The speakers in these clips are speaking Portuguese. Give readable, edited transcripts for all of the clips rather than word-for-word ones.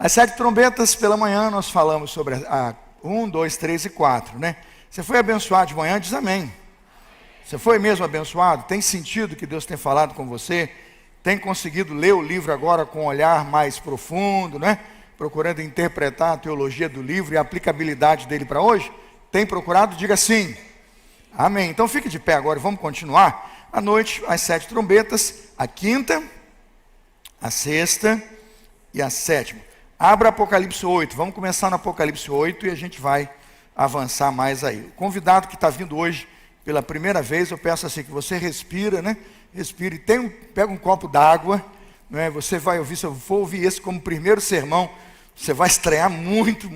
As 7 trombetas pela manhã nós falamos sobre a 1, 2, 3 e 4, né? Você foi abençoado de manhã? Diz amém. Você foi mesmo abençoado? Tem sentido que Deus tem falado com você? Tem conseguido ler o livro agora com um olhar mais profundo, né? Procurando interpretar a teologia do livro e a aplicabilidade dele para hoje? Tem procurado? Diga sim. Amém. Então fique de pé agora e vamos continuar. À noite, as 7 trombetas, a quinta, a sexta e a sétima. Abra Apocalipse 8. Vamos começar no Apocalipse 8 e a gente vai avançar mais aí. O convidado que está vindo hoje pela primeira vez, eu peço assim que você respira, né? Respire, pega um copo d'água, né? Você vai ouvir, se eu for ouvir esse como primeiro sermão, você vai estranhar muito,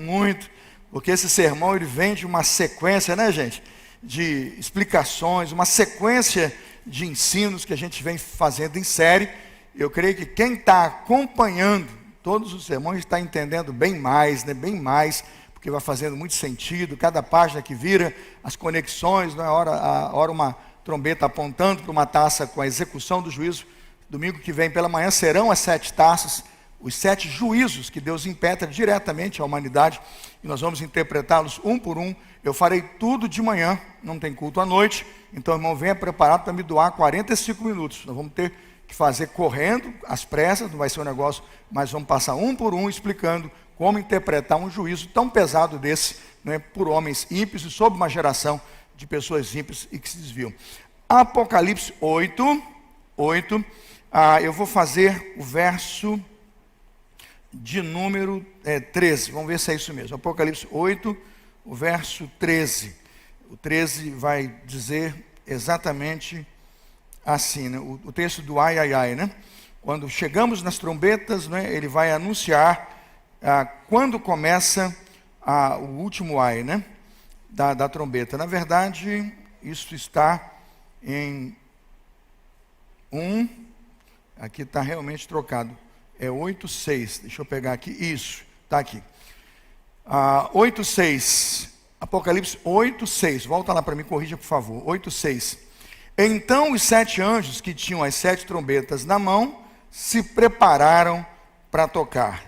porque esse sermão ele vem de uma sequência, né, gente? De explicações, uma sequência de ensinos que a gente vem fazendo em série. Eu creio que quem está acompanhando todos os sermões está entendendo bem mais, né? Bem mais, porque vai fazendo muito sentido. Cada página que vira, as conexões, não é hora uma trombeta apontando para uma taça com a execução do juízo. Domingo que vem pela manhã serão as 7 taças, os 7 juízos que Deus impetra diretamente à humanidade, e nós vamos interpretá-los um por um. Eu farei tudo de manhã, não tem culto à noite, então irmão, venha preparado para me doar 45 minutos. Nós vamos ter que fazer correndo, às pressas, não vai ser um negócio, mas vamos passar um por um explicando como interpretar um juízo tão pesado desse, né, por homens ímpios e sob uma geração de pessoas ímpias e que se desviam. Apocalipse 8, eu vou fazer o verso de número 13, vamos ver se é isso mesmo. Apocalipse 8, o verso 13. O 13 vai dizer exatamente assim, né? O texto do ai, né? Quando chegamos nas trombetas, né, ele vai anunciar quando começa o último ai, né, da trombeta. Na verdade, isso está em 1, aqui está realmente trocado, é 8:6, deixa eu pegar aqui, isso, está aqui. 8:6, Apocalipse 8:6, volta lá para mim, corrija por favor, 8:6. Então os 7 anjos que tinham as 7 trombetas na mão se prepararam para tocar.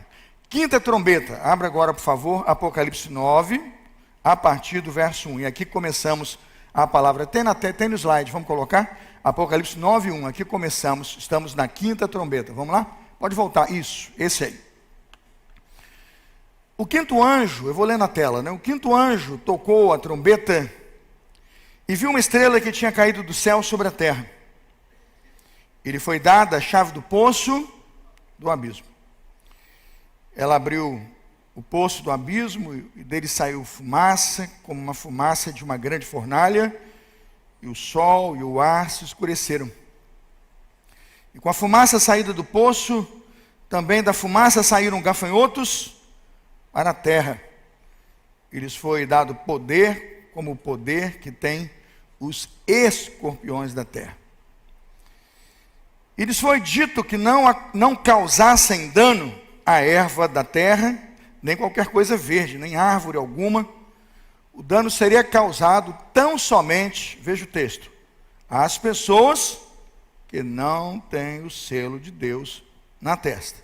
Quinta trombeta, abra agora por favor, Apocalipse 9, a partir do verso 1. E aqui começamos a palavra, tem no slide, vamos colocar? Apocalipse 9, 1, aqui começamos, estamos na quinta trombeta, vamos lá? Pode voltar, isso, esse aí. O quinto anjo, eu vou ler na tela, né? O quinto anjo tocou a trombeta e viu uma estrela que tinha caído do céu sobre a terra. Ele foi dada a chave do poço do abismo. Ela abriu o poço do abismo e dele saiu fumaça, como uma fumaça de uma grande fornalha, e o sol e o ar se escureceram. E com a fumaça saída do poço, também da fumaça saíram gafanhotos para a terra. E lhes foi dado poder, como o poder que tem os escorpiões da terra. E lhes foi dito que não causassem dano à erva da terra, nem qualquer coisa verde, nem árvore alguma. O dano seria causado tão somente, veja o texto, às pessoas que não têm o selo de Deus na testa.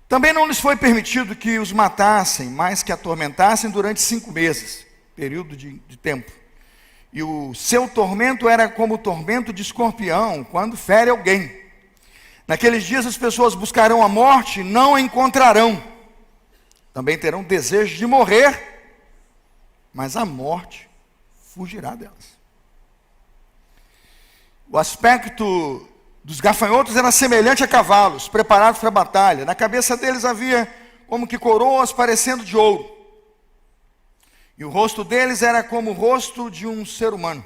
Também não lhes foi permitido que os matassem, mas que atormentassem durante 5 meses, período de tempo. E o seu tormento era como o tormento de escorpião, quando fere alguém. Naqueles dias as pessoas buscarão a morte e não a encontrarão. Também terão desejo de morrer, mas a morte fugirá delas. O aspecto dos gafanhotos era semelhante a cavalos, preparados para a batalha. Na cabeça deles havia como que coroas parecendo de ouro. E o rosto deles era como o rosto de um ser humano.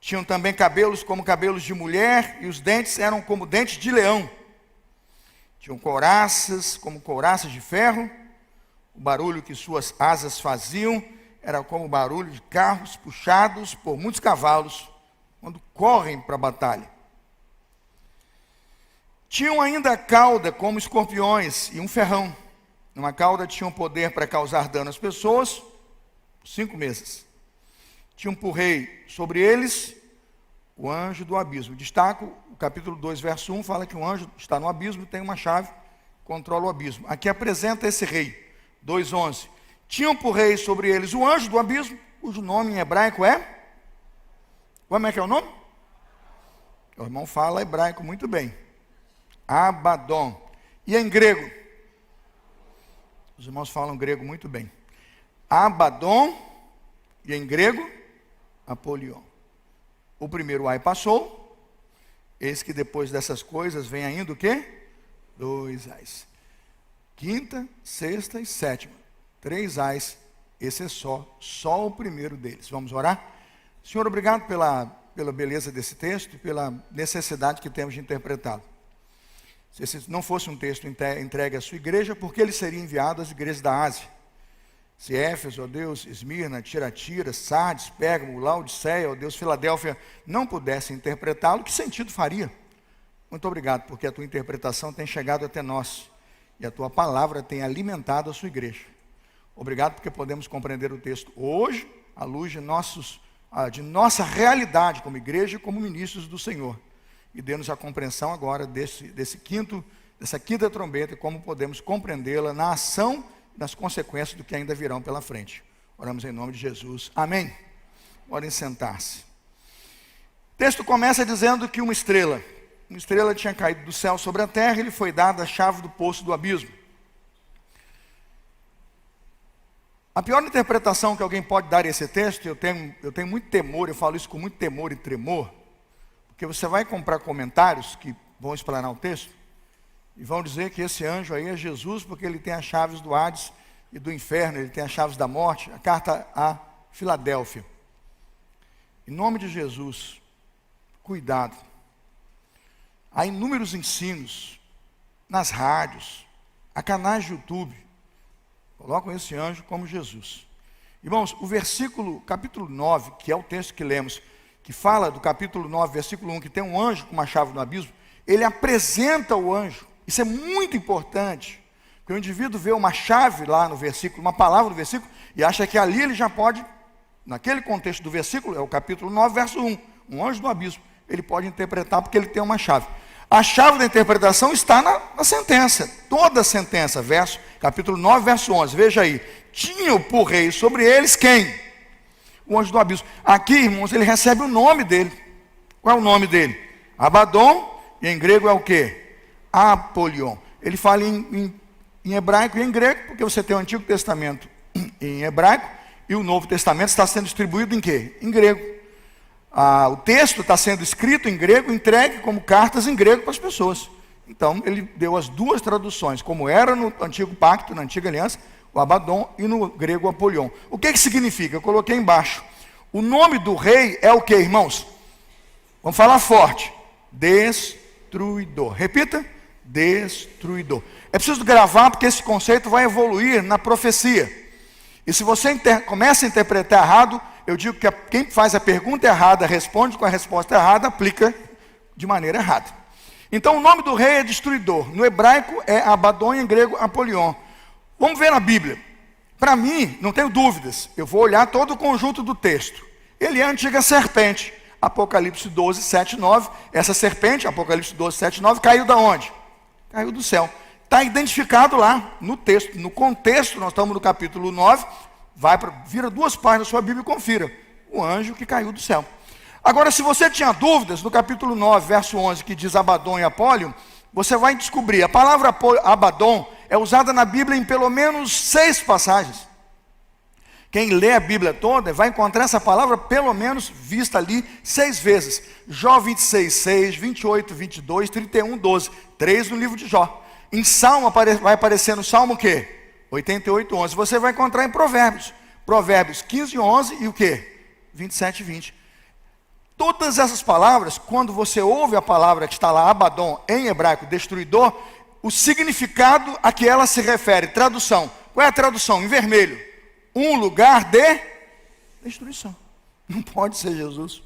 Tinham também cabelos como cabelos de mulher, e os dentes eram como dentes de leão. Tinham couraças como couraças de ferro. O barulho que suas asas faziam era como o barulho de carros puxados por muitos cavalos, quando correm para a batalha. Tinham ainda a cauda como escorpiões e um ferrão. Numa cauda tinham poder para causar dano às pessoas, 5 meses. Tinham por rei sobre eles o anjo do abismo. Destaco, o capítulo 2, verso 1, fala que o anjo está no abismo e tem uma chave controla o abismo. Aqui apresenta esse rei, 2:11. Tinham por rei sobre eles o anjo do abismo, cujo nome em hebraico é... Como é que é o nome? O irmão fala hebraico muito bem. Abaddon. E em grego? Os irmãos falam grego muito bem. Abaddon, e em grego, Apolion. O primeiro ai passou, eis que depois dessas coisas vem ainda o quê? 2 ais. Quinta, sexta e sétima. 3 ais, esse é só o primeiro deles. Vamos orar? Senhor, obrigado pela beleza desse texto e pela necessidade que temos de interpretá-lo. Se esse não fosse um texto entregue à sua igreja, por que ele seria enviado às igrejas da Ásia? Se Éfeso, ó Deus, Esmirna, Tiratira, Sardes, Pérgamo, Laodiceia, ó Deus, Filadélfia, não pudessem interpretá-lo, que sentido faria? Muito obrigado, porque a tua interpretação tem chegado até nós e a tua palavra tem alimentado a sua igreja. Obrigado porque podemos compreender o texto hoje, à luz de nossa realidade como igreja e como ministros do Senhor. E dê-nos a compreensão agora dessa quinta trombeta e como podemos compreendê-la na ação e nas consequências do que ainda virão pela frente. Oramos em nome de Jesus. Amém. Podem sentar-se. O texto começa dizendo que uma estrela tinha caído do céu sobre a terra e lhe foi dada a chave do poço do abismo. A pior interpretação que alguém pode dar a esse texto, eu tenho muito temor, eu falo isso com muito temor e tremor, porque você vai comprar comentários que vão explanar o texto, e vão dizer que esse anjo aí é Jesus, porque ele tem as chaves do Hades e do inferno, ele tem as chaves da morte, a carta a Filadélfia. Em nome de Jesus, cuidado. Há inúmeros ensinos nas rádios, há canais de YouTube, colocam esse anjo como Jesus. Irmãos, o capítulo 9, que é o texto que lemos, que fala do capítulo 9, versículo 1, que tem um anjo com uma chave no abismo, ele apresenta o anjo. Isso é muito importante, porque o indivíduo vê uma chave lá no versículo, uma palavra no versículo, e acha que ali ele já pode, naquele contexto do versículo, é o capítulo 9, verso 1, um anjo do abismo, ele pode interpretar porque ele tem uma chave. A chave da interpretação está na sentença, toda a sentença, capítulo 9, verso 11, veja aí. Tinham por rei sobre eles quem? O anjo do abismo. Aqui, irmãos, ele recebe o nome dele. Qual é o nome dele? Abaddon, e em grego é o quê? Apolion. Ele fala em hebraico e em grego, porque você tem o Antigo Testamento em hebraico, e o Novo Testamento está sendo distribuído em quê? Em grego. O texto está sendo escrito em grego, entregue como cartas em grego para as pessoas. Então, ele deu as duas traduções, como era no Antigo Pacto, na Antiga Aliança, o Abaddon, e no grego o Apolion. O que significa? Eu coloquei embaixo. O nome do rei é o que, irmãos? Vamos falar forte. Destruidor. Repita. Destruidor. É preciso gravar, porque esse conceito vai evoluir na profecia. E se você começa a interpretar errado, eu digo que quem faz a pergunta errada, responde com a resposta errada, aplica de maneira errada. Então o nome do rei é destruidor. No hebraico é Abaddon, em grego Apolion. Vamos ver na Bíblia. Para mim, não tenho dúvidas, eu vou olhar todo o conjunto do texto. Ele é a antiga serpente. Apocalipse 12, 7, 9. Essa serpente, Apocalipse 12, 7, 9, caiu da onde? Caiu do céu. Está identificado lá no texto. No contexto, nós estamos no capítulo 9. Vira 2 páginas da sua Bíblia e confira. O anjo que caiu do céu. Agora, se você tinha dúvidas, no capítulo 9, verso 11, que diz Abaddon e Apolion, você vai descobrir. A palavra Abaddon é usada na Bíblia em pelo menos 6 passagens. Quem lê a Bíblia toda vai encontrar essa palavra pelo menos vista ali 6 vezes. Jó 26, 6, 28, 22, 31, 12. 3 no livro de Jó. Em Salmo vai aparecer no Salmo o quê? 88, 11. Você vai encontrar em Provérbios. Provérbios 15, 11 e o quê? 27, 20. Todas essas palavras, quando você ouve a palavra que está lá, Abaddon, em hebraico, destruidor, o significado a que ela se refere, tradução. Qual é a tradução? Em vermelho. Um lugar de destruição. Não pode ser Jesus.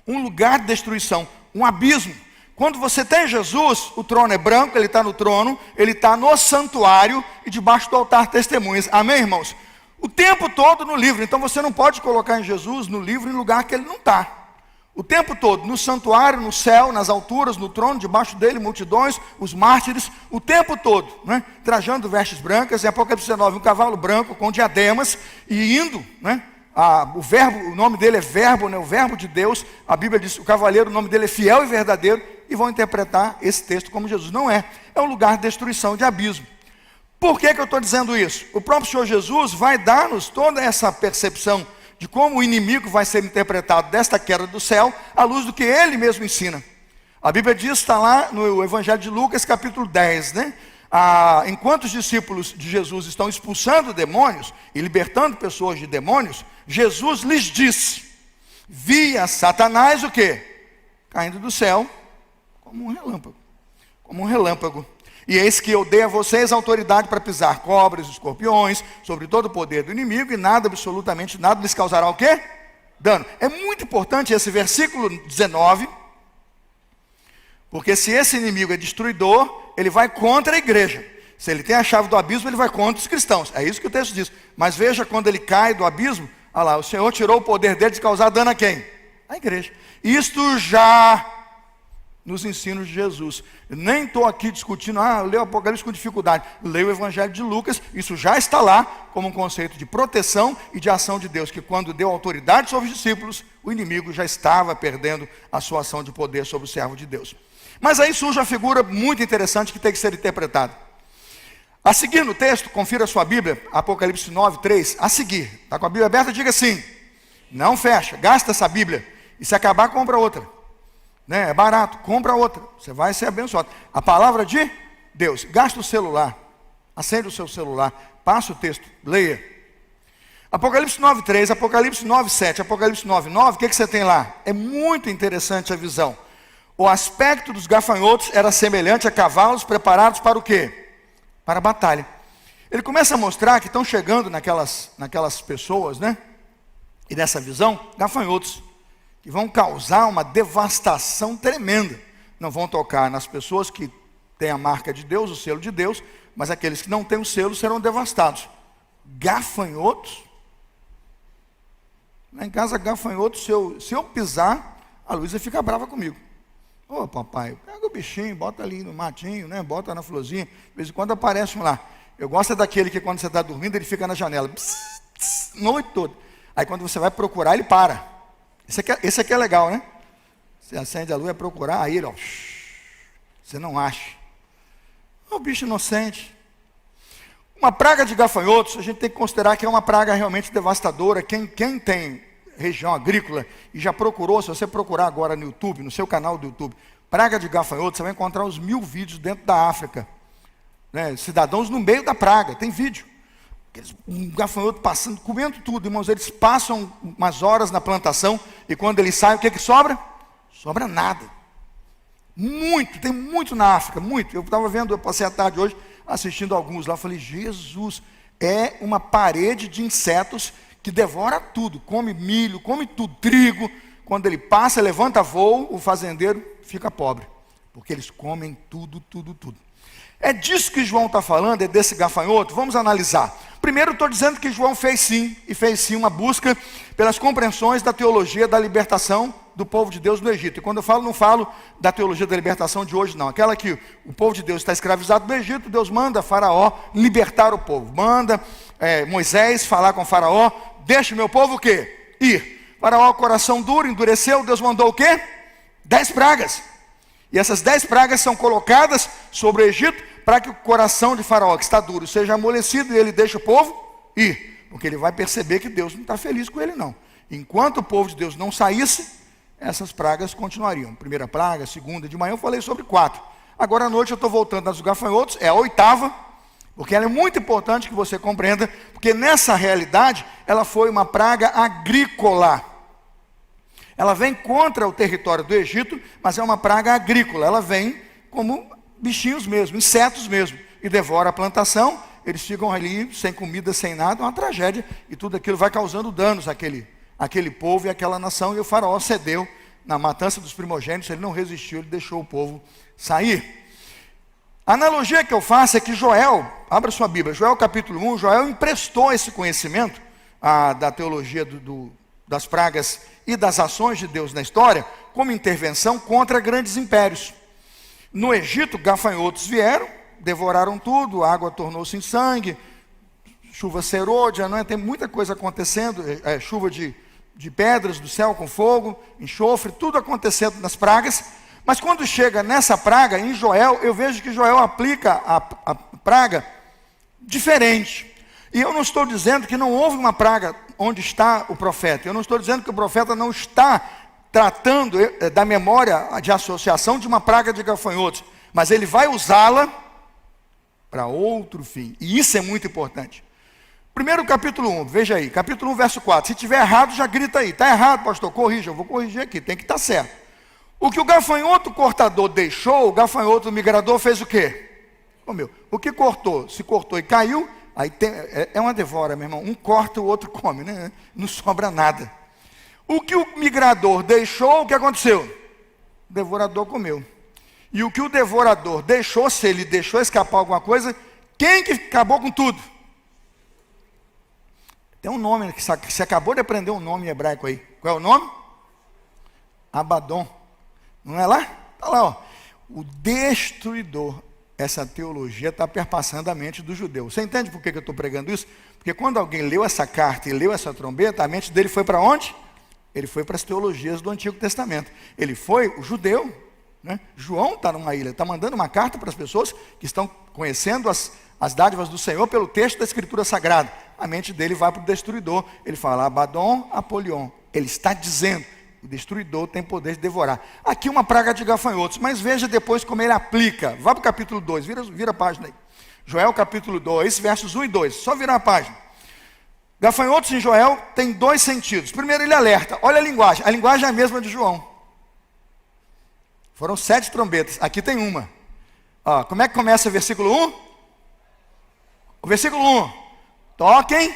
Um lugar de destruição, um abismo. Quando você tem Jesus, o trono é branco, ele está no trono, ele está no santuário e debaixo do altar testemunhas. Amém, irmãos? O tempo todo no livro. Então você não pode colocar em Jesus no livro em lugar que ele não está. O tempo todo, no santuário, no céu, nas alturas, no trono, debaixo dele, multidões, os mártires, o tempo todo, né? Trajando vestes brancas, em Apocalipse 19, um cavalo branco com diademas, e indo, né? O nome dele é Verbo, né? O Verbo de Deus. A Bíblia diz que o cavaleiro, o nome dele é fiel e verdadeiro, e vão interpretar esse texto como Jesus. Não é, é um lugar de destruição, de abismo. Por que eu estou dizendo isso? O próprio Senhor Jesus vai dar-nos toda essa percepção de como o inimigo vai ser interpretado desta queda do céu, à luz do que ele mesmo ensina. A Bíblia diz, está lá no Evangelho de Lucas, capítulo 10, né? Enquanto os discípulos de Jesus estão expulsando demônios e libertando pessoas de demônios, Jesus lhes disse: via Satanás o quê? Caindo do céu como um relâmpago. Como um relâmpago. E eis que eu dei a vocês autoridade para pisar cobras e escorpiões, sobre todo o poder do inimigo, e nada, absolutamente nada, lhes causará o quê? Dano. É muito importante esse versículo 19, porque se esse inimigo é destruidor, ele vai contra a igreja. Se ele tem a chave do abismo, ele vai contra os cristãos. É isso que o texto diz. Mas veja, quando ele cai do abismo, olha lá, o Senhor tirou o poder dele de causar dano a quem? A igreja. Isto já nos ensinos de Jesus. Eu nem estou aqui discutindo, eu leio o Apocalipse com dificuldade. Leio o Evangelho de Lucas, isso já está lá como um conceito de proteção e de ação de Deus, que quando deu autoridade sobre os discípulos, o inimigo já estava perdendo a sua ação de poder sobre o servo de Deus. Mas aí surge uma figura muito interessante que tem que ser interpretada. A seguir no texto, confira a sua Bíblia, Apocalipse 9, 3, a seguir, está com a Bíblia aberta, diga assim: não fecha, gasta essa Bíblia, e se acabar, compra outra. Né? É barato, compra outra, você vai ser abençoado. A palavra de Deus, gasta o celular, acende o seu celular, passa o texto, leia. Apocalipse 9:3, Apocalipse 9:7, Apocalipse 9:9, o que você tem lá? É muito interessante a visão. O aspecto dos gafanhotos era semelhante a cavalos preparados para o quê? Para a batalha. Ele começa a mostrar que estão chegando naquelas pessoas, né? E nessa visão, gafanhotos, que vão causar uma devastação tremenda. Não vão tocar nas pessoas que têm a marca de Deus, o selo de Deus, mas aqueles que não têm o selo serão devastados. Gafanhotos? Lá em casa, gafanhotos, se eu pisar, a Luísa fica brava comigo. Ô papai, pega o bichinho, bota ali no matinho, né? Bota na florzinha, de vez em quando aparece um lá. Eu gosto daquele que quando você está dormindo, ele fica na janela, noite toda. Aí quando você vai procurar, ele para. Esse aqui é legal, né? Você acende a luz, é procurar, aí ele, ó, você não acha. É um bicho inocente. Uma praga de gafanhotos, a gente tem que considerar que é uma praga realmente devastadora. Quem tem região agrícola e já procurou, se você procurar agora no YouTube, no seu canal do YouTube, praga de gafanhotos, você vai encontrar uns 1000 vídeos dentro da África. Né? Cidadãos no meio da praga, tem vídeo. Um gafanhoto passando, comendo tudo, irmãos, eles passam umas horas na plantação e quando eles saem, o que sobra? Sobra nada. Tem muito na África, muito. Eu estava vendo, eu passei a tarde hoje assistindo alguns lá, falei, Jesus, é uma parede de insetos que devora tudo, come milho, come tudo, trigo. Quando ele passa, levanta voo, o fazendeiro fica pobre, porque eles comem tudo. É disso que João está falando, é desse gafanhoto. Vamos analisar. Primeiro, estou dizendo que João fez sim uma busca pelas compreensões da teologia da libertação do povo de Deus no Egito. E quando eu falo, não falo da teologia da libertação de hoje, não. Aquela que o povo de Deus está escravizado no Egito, Deus manda Faraó libertar o povo. Manda Moisés falar com Faraó, deixa o meu povo o quê? Ir. Faraó, coração duro, endureceu, Deus mandou o quê? 10 pragas. E essas 10 pragas são colocadas sobre o Egito para que o coração de Faraó, que está duro, seja amolecido e ele deixe o povo ir. Porque ele vai perceber que Deus não está feliz com ele, não. Enquanto o povo de Deus não saísse, essas pragas continuariam. Primeira praga, segunda, de manhã eu falei sobre 4. Agora à noite eu estou voltando nas gafanhotos, é a 8ª, porque ela é muito importante que você compreenda, porque nessa realidade, ela foi uma praga agrícola. Ela vem contra o território do Egito, mas é uma praga agrícola. Ela vem como bichinhos mesmo, insetos mesmo, e devora a plantação. Eles ficam ali sem comida, sem nada, é uma tragédia, e tudo aquilo vai causando danos àquele povo e àquela nação. E o Faraó cedeu na matança dos primogênitos, ele não resistiu, ele deixou o povo sair. A analogia que eu faço é que Joel, abra sua Bíblia, Joel capítulo 1, Joel emprestou esse conhecimento da teologia das pragas e das ações de Deus na história como intervenção contra grandes impérios. No Egito, gafanhotos vieram, devoraram tudo, a água tornou-se em sangue, chuva serôdia, não é? Tem muita coisa acontecendo, chuva de pedras do céu com fogo, enxofre, tudo acontecendo nas pragas. Mas quando chega nessa praga, em Joel, eu vejo que Joel aplica a praga diferente. E eu não estou dizendo que não houve uma praga onde está o profeta. Eu não estou dizendo que o profeta não está tratando da memória de associação de uma praga de gafanhotos. Mas ele vai usá-la para outro fim. E isso é muito importante. Primeiro capítulo 1, veja aí. Capítulo 1, verso 4. Se tiver errado, já grita aí. Está errado, pastor, corrija. Eu vou corrigir aqui, tem que estar certo. O que o gafanhoto cortador deixou, o gafanhoto migrador fez o quê? O que cortou? Se cortou e caiu, aí é uma devora, meu irmão. Um corta, o outro come, né? Não sobra nada. O que o migrador deixou, o que aconteceu? O devorador comeu. E o que o devorador deixou, se ele deixou escapar alguma coisa, quem que acabou com tudo? Tem um nome, que você acabou de aprender um nome em hebraico aí. Qual é o nome? Abaddon. Não é lá? Está lá, ó. O destruidor. Essa teologia está perpassando a mente do judeu. Você entende por que eu estou pregando isso? Porque quando alguém leu essa carta e leu essa trombeta, a mente dele foi para onde? Ele foi para as teologias do Antigo Testamento. Ele foi o judeu, né? João está numa ilha, está mandando uma carta para as pessoas que estão conhecendo as dádivas do Senhor pelo texto da Escritura Sagrada. A mente dele vai para o destruidor. Ele fala, Abaddon, Apolion. Ele está dizendo, o destruidor tem poder de devorar. Aqui uma praga de gafanhotos, mas veja depois como ele aplica. Vá para o capítulo 2, vira a página aí. Joel capítulo 2, versos 1 e 2. Só virar a página. Gafanhotos em Joel tem dois sentidos. Primeiro ele alerta, olha a linguagem é a mesma de João. Foram 7 trombetas, aqui tem uma. Ó, como é que começa o versículo 1? O versículo 1, toquem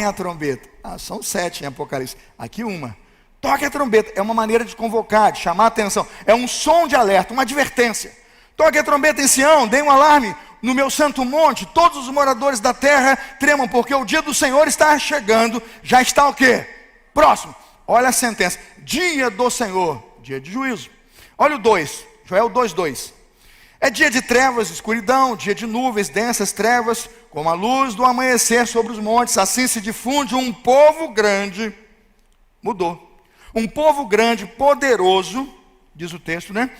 a trombeta. São 7 em Apocalipse, aqui uma. Toque a trombeta, é uma maneira de convocar, de chamar a atenção. É um som de alerta, uma advertência. Toque a trombeta em Sião, dê um alarme no meu santo monte. Todos os moradores da terra tremam, porque o dia do Senhor está chegando. Já está o quê? Próximo. Olha a sentença. Dia do Senhor, dia de juízo. Olha o 2, Joel 2:2. É dia de trevas, escuridão, dia de nuvens, densas trevas, como a luz do amanhecer sobre os montes. Assim se difunde um povo grande. Mudou. Um povo grande, poderoso, diz o texto, né?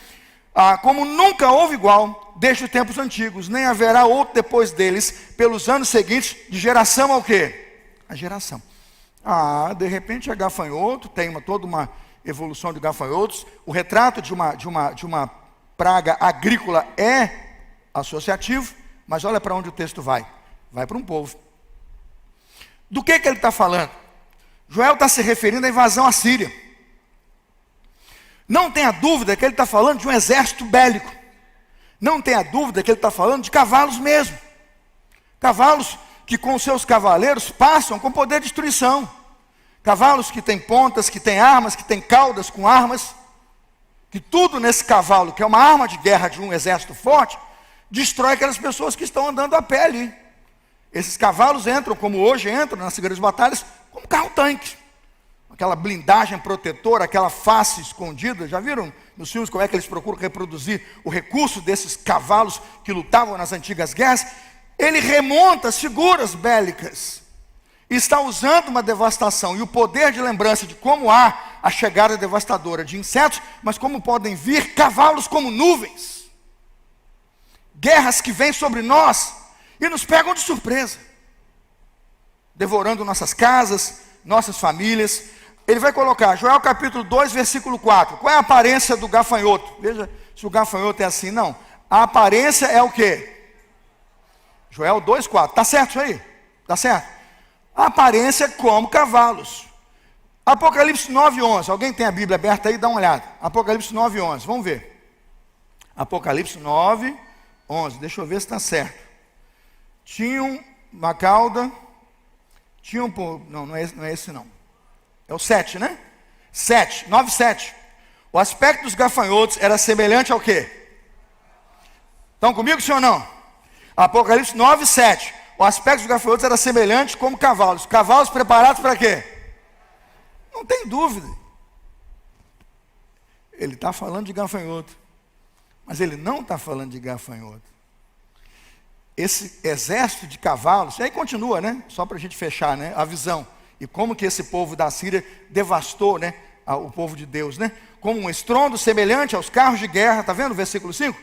Como nunca houve igual, desde os tempos antigos, nem haverá outro depois deles, pelos anos seguintes, de geração ao quê? A geração. De repente é gafanhoto, tem toda uma evolução de gafanhotos. O retrato de uma praga agrícola é associativo, mas olha para onde o texto vai. Vai para um povo. Do que ele está falando? Joel está se referindo à invasão assíria. Não tenha dúvida que ele está falando de um exército bélico. Não tenha dúvida que ele está falando de cavalos mesmo. Cavalos que com seus cavaleiros passam com poder de destruição. Cavalos que têm pontas, que têm armas, que têm caudas com armas. Que tudo nesse cavalo, que é uma arma de guerra de um exército forte, destrói aquelas pessoas que estão andando a pé ali. Esses cavalos entram, como hoje entram nas grandes batalhas, como carro-tanque. Aquela blindagem protetora, aquela face escondida. Já viram nos filmes como é que eles procuram reproduzir o recurso desses cavalos que lutavam nas antigas guerras? Ele remonta as figuras bélicas. E está usando uma devastação e o poder de lembrança de como há a chegada devastadora de insetos, mas como podem vir cavalos como nuvens. Guerras que vêm sobre nós e nos pegam de surpresa, devorando nossas casas, nossas famílias. Ele vai colocar, Joel capítulo 2, versículo 4. Qual é a aparência do gafanhoto? Veja se o gafanhoto é assim, não. A aparência é o quê? Joel 2, 4. Está certo isso aí? Está certo? A aparência é como cavalos. Apocalipse 9, 11. Alguém tem a Bíblia aberta aí? Dá uma olhada. Apocalipse 9, 11. Vamos ver. Apocalipse 9, 11. Deixa eu ver se está certo. Tinha uma cauda. Tinha um... Não é esse não. É o 7, né? 7, 9, 7. O aspecto dos gafanhotos era semelhante ao quê? Estão comigo, sim ou não? Apocalipse 9, 7. O aspecto dos gafanhotos era semelhante como cavalos. Cavalos preparados para quê? Não tem dúvida. Ele está falando de gafanhoto, mas ele não está falando de gafanhoto. Esse exército de cavalos, e aí continua, né? Só para a gente fechar, né? A visão. E como que esse povo da Síria devastou, né? O povo de Deus, né? Como um estrondo semelhante aos carros de guerra, está vendo o versículo 5?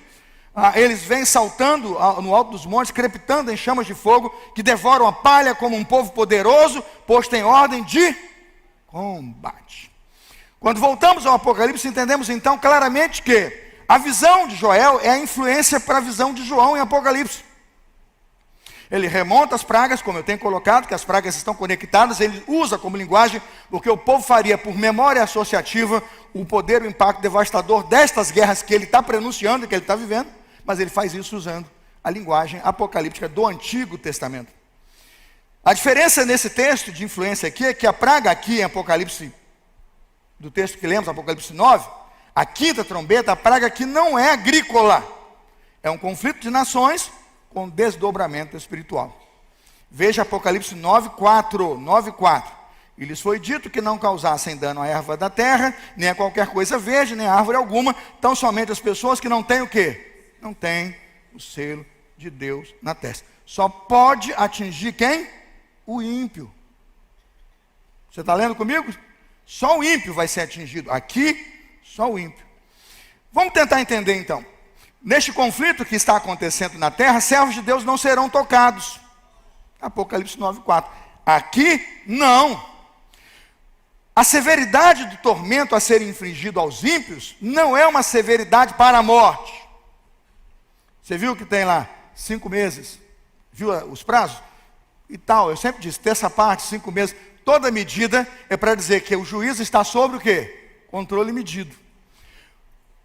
Eles vêm saltando no alto dos montes, crepitando em chamas de fogo, que devoram a palha como um povo poderoso, posto em ordem de combate. Quando voltamos ao Apocalipse, entendemos então claramente que a visão de Joel é a influência para a visão de João em Apocalipse. Ele remonta as pragas, como eu tenho colocado, que as pragas estão conectadas, ele usa como linguagem, porque o povo faria por memória associativa o poder, o impacto devastador destas guerras que ele está pronunciando, que ele está vivendo, mas ele faz isso usando a linguagem apocalíptica do Antigo Testamento. A diferença nesse texto de influência aqui é que a praga aqui em Apocalipse, do texto que lemos, Apocalipse 9, a quinta trombeta, a praga aqui não é agrícola, é um conflito de nações com desdobramento espiritual. Veja Apocalipse 9:4. E lhes foi dito que não causassem dano à erva da terra, nem a qualquer coisa verde, nem a árvore alguma, tão somente as pessoas que não têm o quê? Não têm o selo de Deus na testa. Só pode atingir quem? O ímpio. Você está lendo comigo? Só o ímpio vai ser atingido. Aqui, só o ímpio. Vamos tentar entender então. Neste conflito que está acontecendo na terra, servos de Deus não serão tocados. Apocalipse 9:4. Aqui, não. A severidade do tormento a ser infligido aos ímpios não é uma severidade para a morte. Você viu que tem lá 5 meses? Viu os prazos? E tal, eu sempre disse, terça parte, 5 meses. Toda medida é para dizer que o juízo está sobre o quê? Controle medido.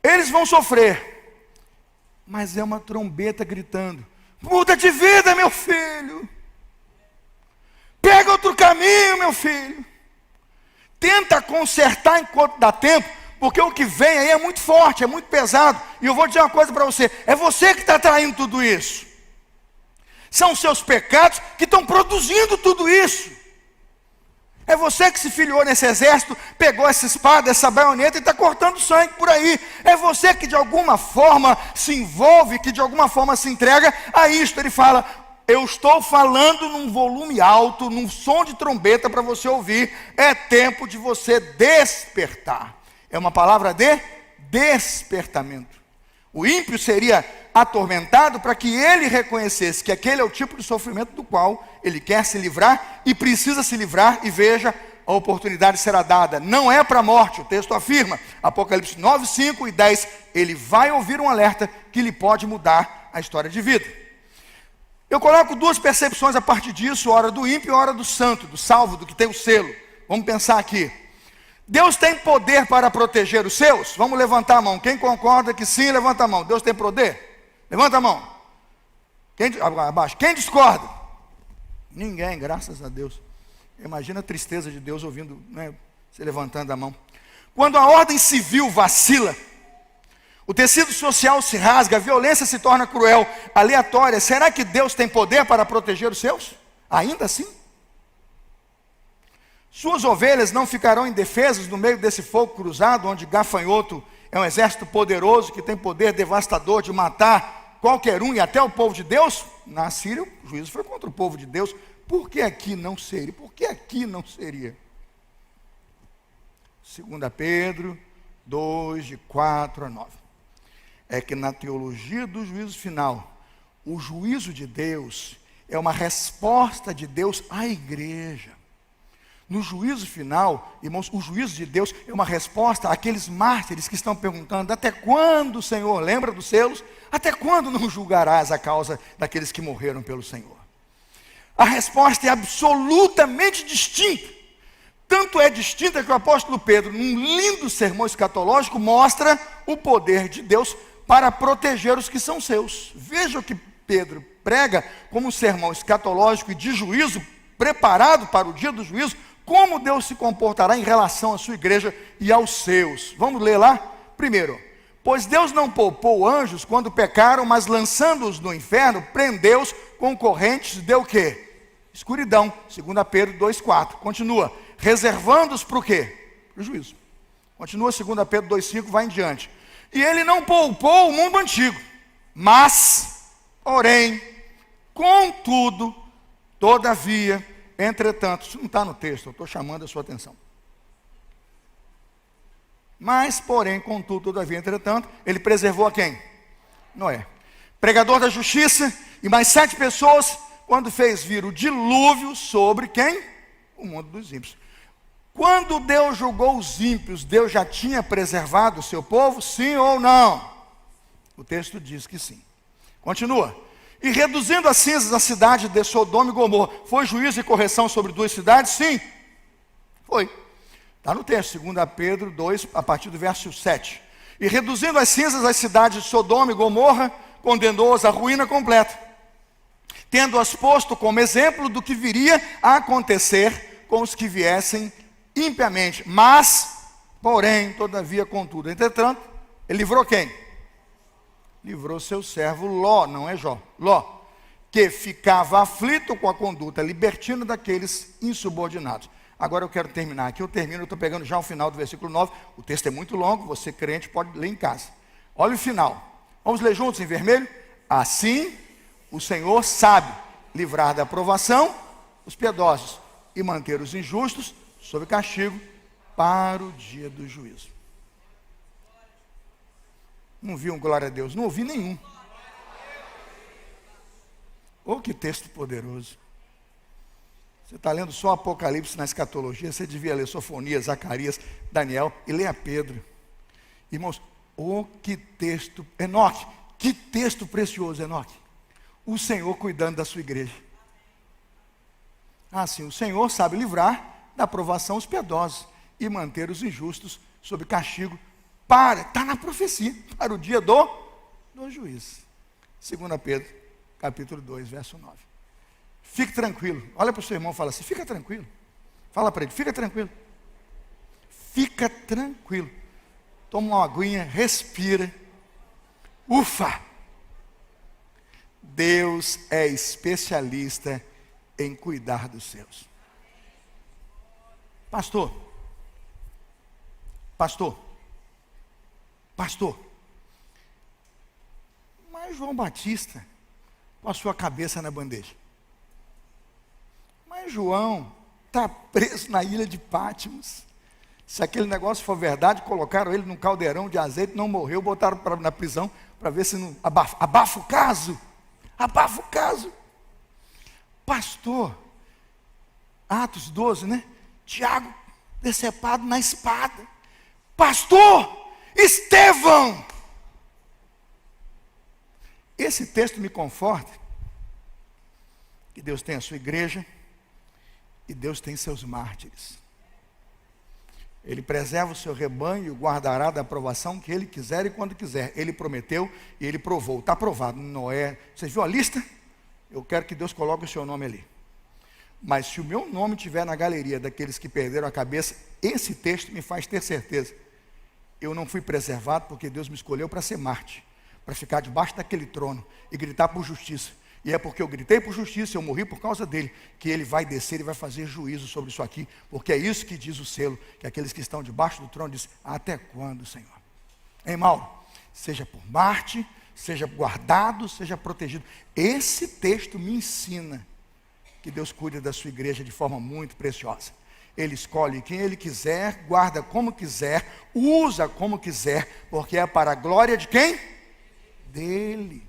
Eles vão sofrer. Mas é uma trombeta gritando: muda de vida, meu filho. Pega outro caminho, meu filho. Tenta consertar enquanto dá tempo, porque o que vem aí é muito forte, é muito pesado. E eu vou dizer uma coisa para você: é você que está traindo tudo isso. São os seus pecados que estão produzindo tudo isso. É você que se filiou nesse exército, pegou essa espada, essa baioneta e está cortando sangue por aí. É você que de alguma forma se envolve, que de alguma forma se entrega a isto. Ele fala: eu estou falando num volume alto, num som de trombeta para você ouvir. É tempo de você despertar. É uma palavra de despertamento. O ímpio seria atormentado para que ele reconhecesse que aquele é o tipo de sofrimento do qual ele quer se livrar e precisa se livrar, e veja, a oportunidade será dada. Não é para a morte, o texto afirma, Apocalipse 9, 5 e 10, ele vai ouvir um alerta que lhe pode mudar a história de vida. Eu coloco 2 percepções a partir disso, a hora do ímpio e a hora do santo, do salvo, do que tem o selo. Vamos pensar aqui. Deus tem poder para proteger os seus? Vamos levantar a mão. Quem concorda que sim, levanta a mão. Deus tem poder? Levanta a mão. Abaixo. Quem discorda? Ninguém, graças a Deus. Imagina a tristeza de Deus ouvindo, né, você levantando a mão. Quando a ordem civil vacila, o tecido social se rasga, a violência se torna cruel, aleatória, será que Deus tem poder para proteger os seus? Ainda assim? Suas ovelhas não ficarão indefesas no meio desse fogo cruzado, onde gafanhoto é um exército poderoso que tem poder devastador de matar qualquer um e até o povo de Deus? Na Síria, o juízo foi contra o povo de Deus. Por que aqui não seria? Por que aqui não seria? 2 Pedro 2, de 4 a 9. É que na teologia do juízo final, o juízo de Deus é uma resposta de Deus à igreja. No juízo final, irmãos, o juízo de Deus é uma resposta àqueles mártires que estão perguntando: até quando, Senhor? Lembra dos selos? Até quando não julgarás a causa daqueles que morreram pelo Senhor? A resposta é absolutamente distinta. Tanto é distinta que o apóstolo Pedro, num lindo sermão escatológico, mostra o poder de Deus para proteger os que são seus. Veja o que Pedro prega como um sermão escatológico e de juízo, preparado para o dia do juízo, como Deus se comportará em relação à sua igreja e aos seus. Vamos ler lá? Primeiro, pois Deus não poupou anjos quando pecaram, mas lançando-os no inferno, prendeu-os com correntes, deu o quê? Escuridão. 2 Pedro 2,4. Continua, reservando-os para o quê? o juízo. Continua 2 Pedro 2,5, vai em diante. E ele não poupou o mundo antigo, mas, porém, contudo, todavia, entretanto, isso não está no texto, eu estou chamando a sua atenção. Mas, porém, contudo, todavia, entretanto, ele preservou a quem? Noé. Pregador da justiça, e mais 7 pessoas, quando fez vir o dilúvio sobre quem? O mundo dos ímpios. Quando Deus julgou os ímpios, Deus já tinha preservado o seu povo? Sim ou não? O texto diz que sim. Continua. E reduzindo as cinzas a cidade de Sodoma e Gomorra, foi juízo e correção sobre 2 cidades? Sim. Foi. Está no texto, 2 Pedro 2, a partir do verso 7. E reduzindo as cinzas as cidades de Sodoma e Gomorra, condenou-as à ruína completa, tendo-as posto como exemplo do que viria a acontecer com os que viessem impiamente. Mas, porém, todavia, contudo, entretanto, ele livrou quem? Livrou seu servo Ló, não é Jó, Ló, que ficava aflito com a conduta libertina daqueles insubordinados. Agora eu quero terminar aqui, eu estou pegando já o final do versículo 9, o texto é muito longo, você crente pode ler em casa. Olha o final, vamos ler juntos em vermelho? Assim, o Senhor sabe livrar da provação os piedosos e manter os injustos sob castigo para o dia do juízo. Não vi um glória a Deus, não ouvi nenhum. Oh, que texto poderoso. Você está lendo só Apocalipse na escatologia, você devia ler Sofonias, Zacarias, Daniel e ler a Pedro. Irmãos, oh, que texto, Enoque, que texto precioso, Enoque. O Senhor cuidando da sua igreja. Assim, o Senhor sabe livrar da provação os piedosos e manter os injustos sob castigo está na profecia, para o dia do juízo. 2 Pedro, capítulo 2, verso 9. Fique tranquilo, olha para o seu irmão e fala assim, fica tranquilo. Fala para ele, fica tranquilo. Fica tranquilo. Toma uma aguinha, respira. Ufa! Deus é especialista em cuidar dos seus. Pastor, mas João Batista passou a cabeça na bandeja. Mas João está preso na ilha de Patmos. Se aquele negócio for verdade, colocaram ele num caldeirão de azeite, não morreu, botaram na prisão para ver se não abafa o caso. Abafa o caso. Pastor, Atos 12, né? Tiago decepado na espada. Pastor, Estevão. Esse texto me conforta que Deus tem a sua igreja e Deus tem seus mártires. Ele preserva o seu rebanho e o guardará da aprovação que ele quiser e quando quiser. Ele prometeu e ele provou. Está aprovado. Noé, vocês viram a lista? Eu quero que Deus coloque o seu nome ali. Mas se o meu nome estiver na galeria daqueles que perderam a cabeça, esse texto me faz ter certeza. Eu não fui preservado porque Deus me escolheu para ser mártir, para ficar debaixo daquele trono e gritar por justiça. E é porque eu gritei por justiça, eu morri por causa dele, que ele vai descer e vai fazer juízo sobre isso aqui, porque é isso que diz o selo, que aqueles que estão debaixo do trono dizem, até quando, Senhor? Hein, Mauro? Seja por Marte, seja guardado, seja protegido. Esse texto me ensina que Deus cuida da sua igreja de forma muito preciosa. Ele escolhe quem Ele quiser, guarda como quiser, usa como quiser, porque é para a glória de quem? Dele.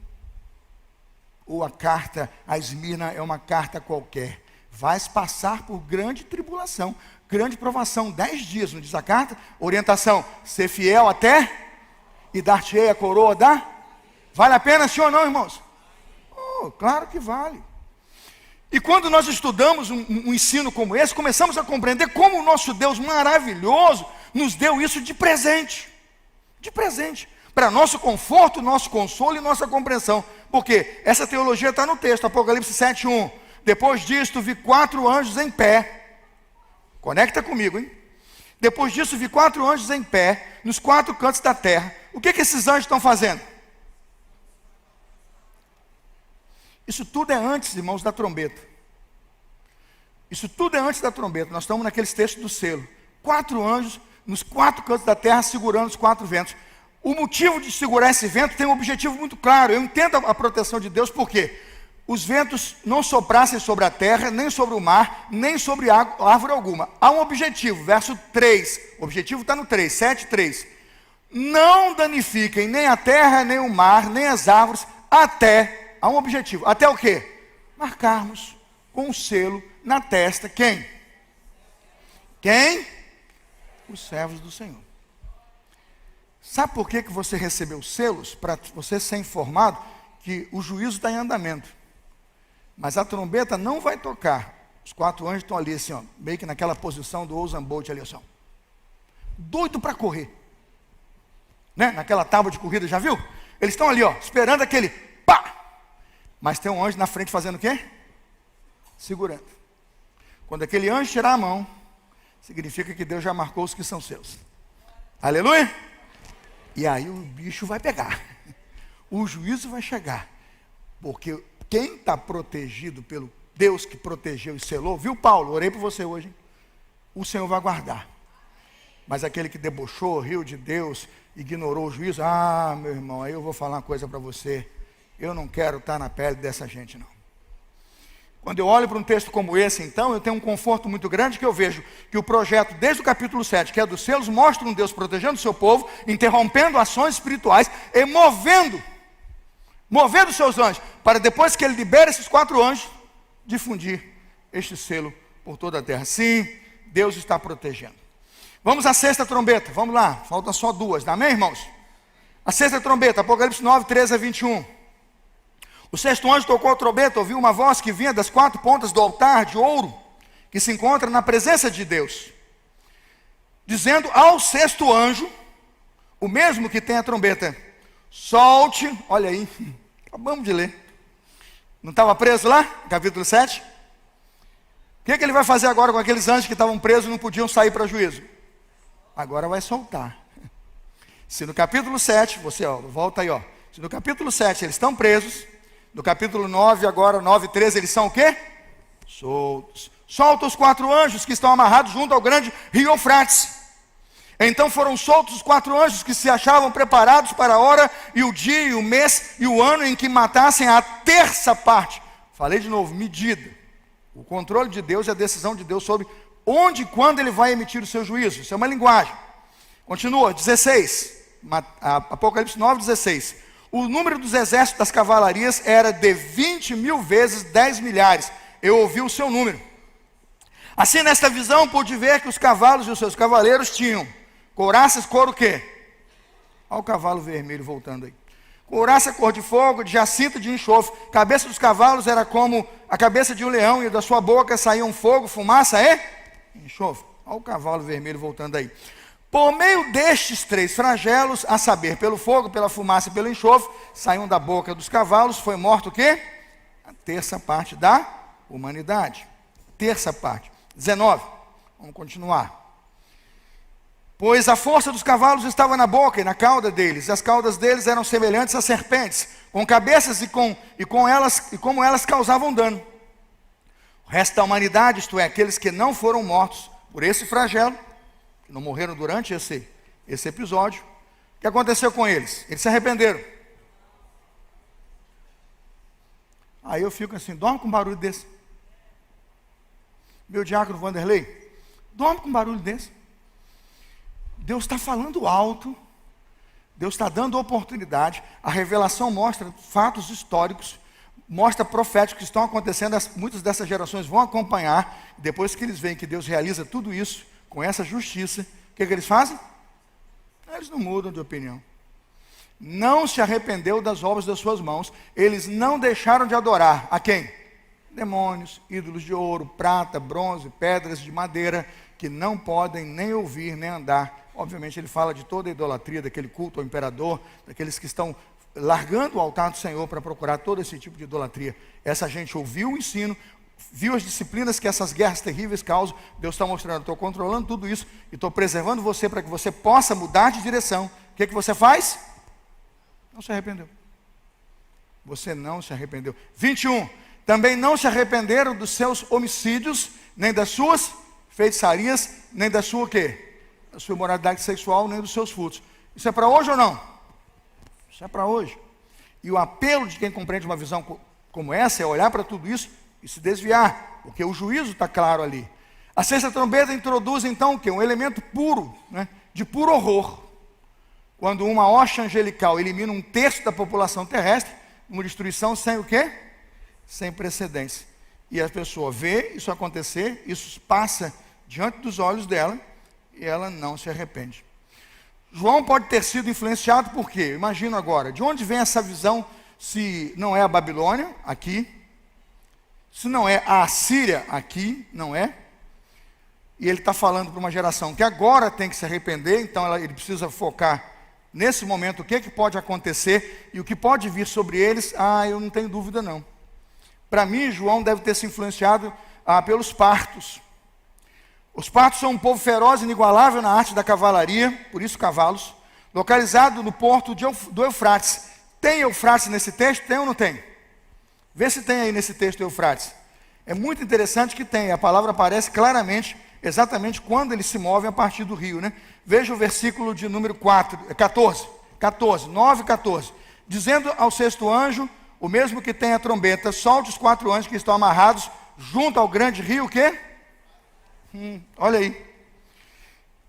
Ou a carta a Esmirna é uma carta qualquer. Vais passar por grande tribulação, grande provação, 10 dias, não diz a carta? Orientação, ser fiel até e dar-te-ei a coroa da... Vale a pena sim ou não, irmãos? Oh, claro que vale. E quando nós estudamos um ensino como esse, começamos a compreender como o nosso Deus maravilhoso nos deu isso de presente. De presente. Para nosso conforto, nosso consolo e nossa compreensão. Porque essa teologia está no texto, Apocalipse 7:1. Depois disto vi 4 anjos em pé. Conecta comigo, hein? Depois disso vi 4 anjos em pé, nos 4 cantos da terra. O que esses anjos estão fazendo? Isso tudo é antes, irmãos, da trombeta. Isso tudo é antes da trombeta. Nós estamos naqueles textos do selo. 4 anjos nos 4 cantos da terra, segurando os 4 ventos. O motivo de segurar esse vento tem um objetivo muito claro. Eu entendo a proteção de Deus, porque os ventos não soprassem sobre a terra, nem sobre o mar, nem sobre árvore alguma. Há um objetivo, verso 3. O objetivo está no 3, 7, 3. Não danifiquem nem a terra, nem o mar, nem as árvores, até, há um objetivo, até o quê? Marcarmos com um selo na testa, quem? Quem? Os servos do Senhor. Sabe por que você recebeu selos? Para você ser informado que o juízo está em andamento. Mas a trombeta não vai tocar. Os 4 anjos estão ali assim, ó, meio que naquela posição do Usain Bolt ali, assim, ó, doido para correr. Né? Naquela tábua de corrida, já viu? Eles estão ali, ó, esperando aquele pá! Mas tem um anjo na frente fazendo o quê? Segurando. Quando aquele anjo tirar a mão, significa que Deus já marcou os que são seus. Aleluia! E aí o bicho vai pegar. O juízo vai chegar. Porque quem está protegido pelo Deus que protegeu e selou, viu, Paulo? Orei por você hoje, hein? O Senhor vai guardar. Mas aquele que debochou, riu de Deus, ignorou o juízo, meu irmão, aí eu vou falar uma coisa para você. Eu não quero estar na pele dessa gente, não. Quando eu olho para um texto como esse, então, eu tenho um conforto muito grande, que eu vejo que o projeto, desde o capítulo 7, que é dos selos, mostra um Deus protegendo o seu povo, interrompendo ações espirituais e movendo seus anjos, para depois que ele libera esses 4 anjos, difundir este selo por toda a terra. Sim, Deus está protegendo. Vamos à 6ª trombeta, vamos lá, faltam só 2, amém, irmãos? A 6ª trombeta, Apocalipse 9, 13 a 21. O 6º anjo tocou a trombeta, ouviu uma voz que vinha das 4 pontas do altar de ouro, que se encontra na presença de Deus, dizendo ao 6º anjo, o mesmo que tem a trombeta, solte, olha aí, acabamos de ler, não estava preso lá, capítulo 7? O que ele vai fazer agora com aqueles anjos que estavam presos e não podiam sair para juízo? Agora vai soltar. Se no capítulo 7, você, ó, volta aí, ó, se no capítulo 7 eles estão presos, no capítulo 9, agora 9 e 13, eles são o quê? Soltos. Solta os 4 anjos que estão amarrados junto ao grande rio Eufrates. Então foram soltos os 4 anjos que se achavam preparados para a hora e o dia e o mês e o ano em que matassem a 1/3 parte. Falei de novo, medida. O controle de Deus e a decisão de Deus sobre onde e quando ele vai emitir o seu juízo. Isso é uma linguagem. Continua, 16. Apocalipse 9, 16. O número dos exércitos das cavalarias era de 20.000 vezes 10 milhares. Eu ouvi o seu número. Assim, nesta visão, pude ver que os cavalos e os seus cavaleiros tinham couraças cor o quê? Olha o cavalo vermelho voltando aí. Couraça cor de fogo, de jacinto de enxofre. Cabeça dos cavalos era como a cabeça de um leão, e da sua boca saíam fogo, fumaça e enxofre. Olha o cavalo vermelho voltando aí. Por meio destes 3 flagelos, a saber, pelo fogo, pela fumaça e pelo enxofre, saíam da boca dos cavalos, foi morto o quê? A 1/3 parte da humanidade. 1/3 parte. 19. Vamos continuar. Pois a força dos cavalos estava na boca e na cauda deles, e as caudas deles eram semelhantes a serpentes, com cabeças e como elas causavam dano. O resto da humanidade, isto é, aqueles que não foram mortos por esse flagelo, que não morreram durante esse episódio, o que aconteceu com eles? Eles se arrependeram. Aí eu fico assim, dorme com um barulho desse. Meu diácono Vanderlei, dorme com um barulho desse. Deus está falando alto, Deus está dando oportunidade, a revelação mostra fatos históricos, mostra proféticos que estão acontecendo, muitas dessas gerações vão acompanhar, depois que eles veem que Deus realiza tudo isso, com essa justiça, o que eles fazem? Eles não mudam de opinião. Não se arrependeu das obras das suas mãos, eles não deixaram de adorar, a quem? Demônios, ídolos de ouro, prata, bronze, pedras de madeira, que não podem nem ouvir, nem andar. Obviamente ele fala de toda a idolatria, daquele culto ao imperador, daqueles que estão largando o altar do Senhor para procurar todo esse tipo de idolatria. Essa gente ouviu o ensino, viu as disciplinas que essas guerras terríveis causam. Deus está mostrando, estou controlando tudo isso e estou preservando você para que você possa mudar de direção. O que você faz? Não se arrependeu. Você não se arrependeu. 21. Também não se arrependeram dos seus homicídios, nem das suas feitiçarias, nem da sua o quê? da sua imoralidade sexual, nem dos seus frutos. Isso é para hoje ou não? Isso é para hoje. E o apelo de quem compreende uma visão como essa é olhar para tudo isso e se desviar, porque o juízo está claro ali. A sexta trombeta introduz então o quê? Um elemento puro, né? De puro horror. Quando uma hoxa angelical elimina um terço da população terrestre, uma destruição sem o quê? Sem precedentes. E a pessoa vê isso acontecer, isso passa diante dos olhos dela e ela não se arrepende. João pode ter sido influenciado por quê? Imagino agora, de onde vem essa visão, se não é a Babilônia, aqui, se não é a Assíria, aqui, não é? E ele está falando para uma geração que agora tem que se arrepender, então ele precisa focar nesse momento o que pode acontecer e o que pode vir sobre eles. Eu não tenho dúvida não. Para mim, João deve ter se influenciado pelos partos. Os partos são um povo feroz e inigualável na arte da cavalaria, por isso cavalos, localizado no porto do Eufrates. Tem Eufrates nesse texto? Tem ou não tem? Vê se tem aí nesse texto Eufrates. É muito interessante que tem, a palavra aparece claramente, exatamente quando eles se movem a partir do rio, né? Veja o versículo de número 14, 9 e 14. Dizendo ao sexto anjo, o mesmo que tem a trombeta, solte os 4 anjos que estão amarrados junto ao grande rio, o quê? Olha aí.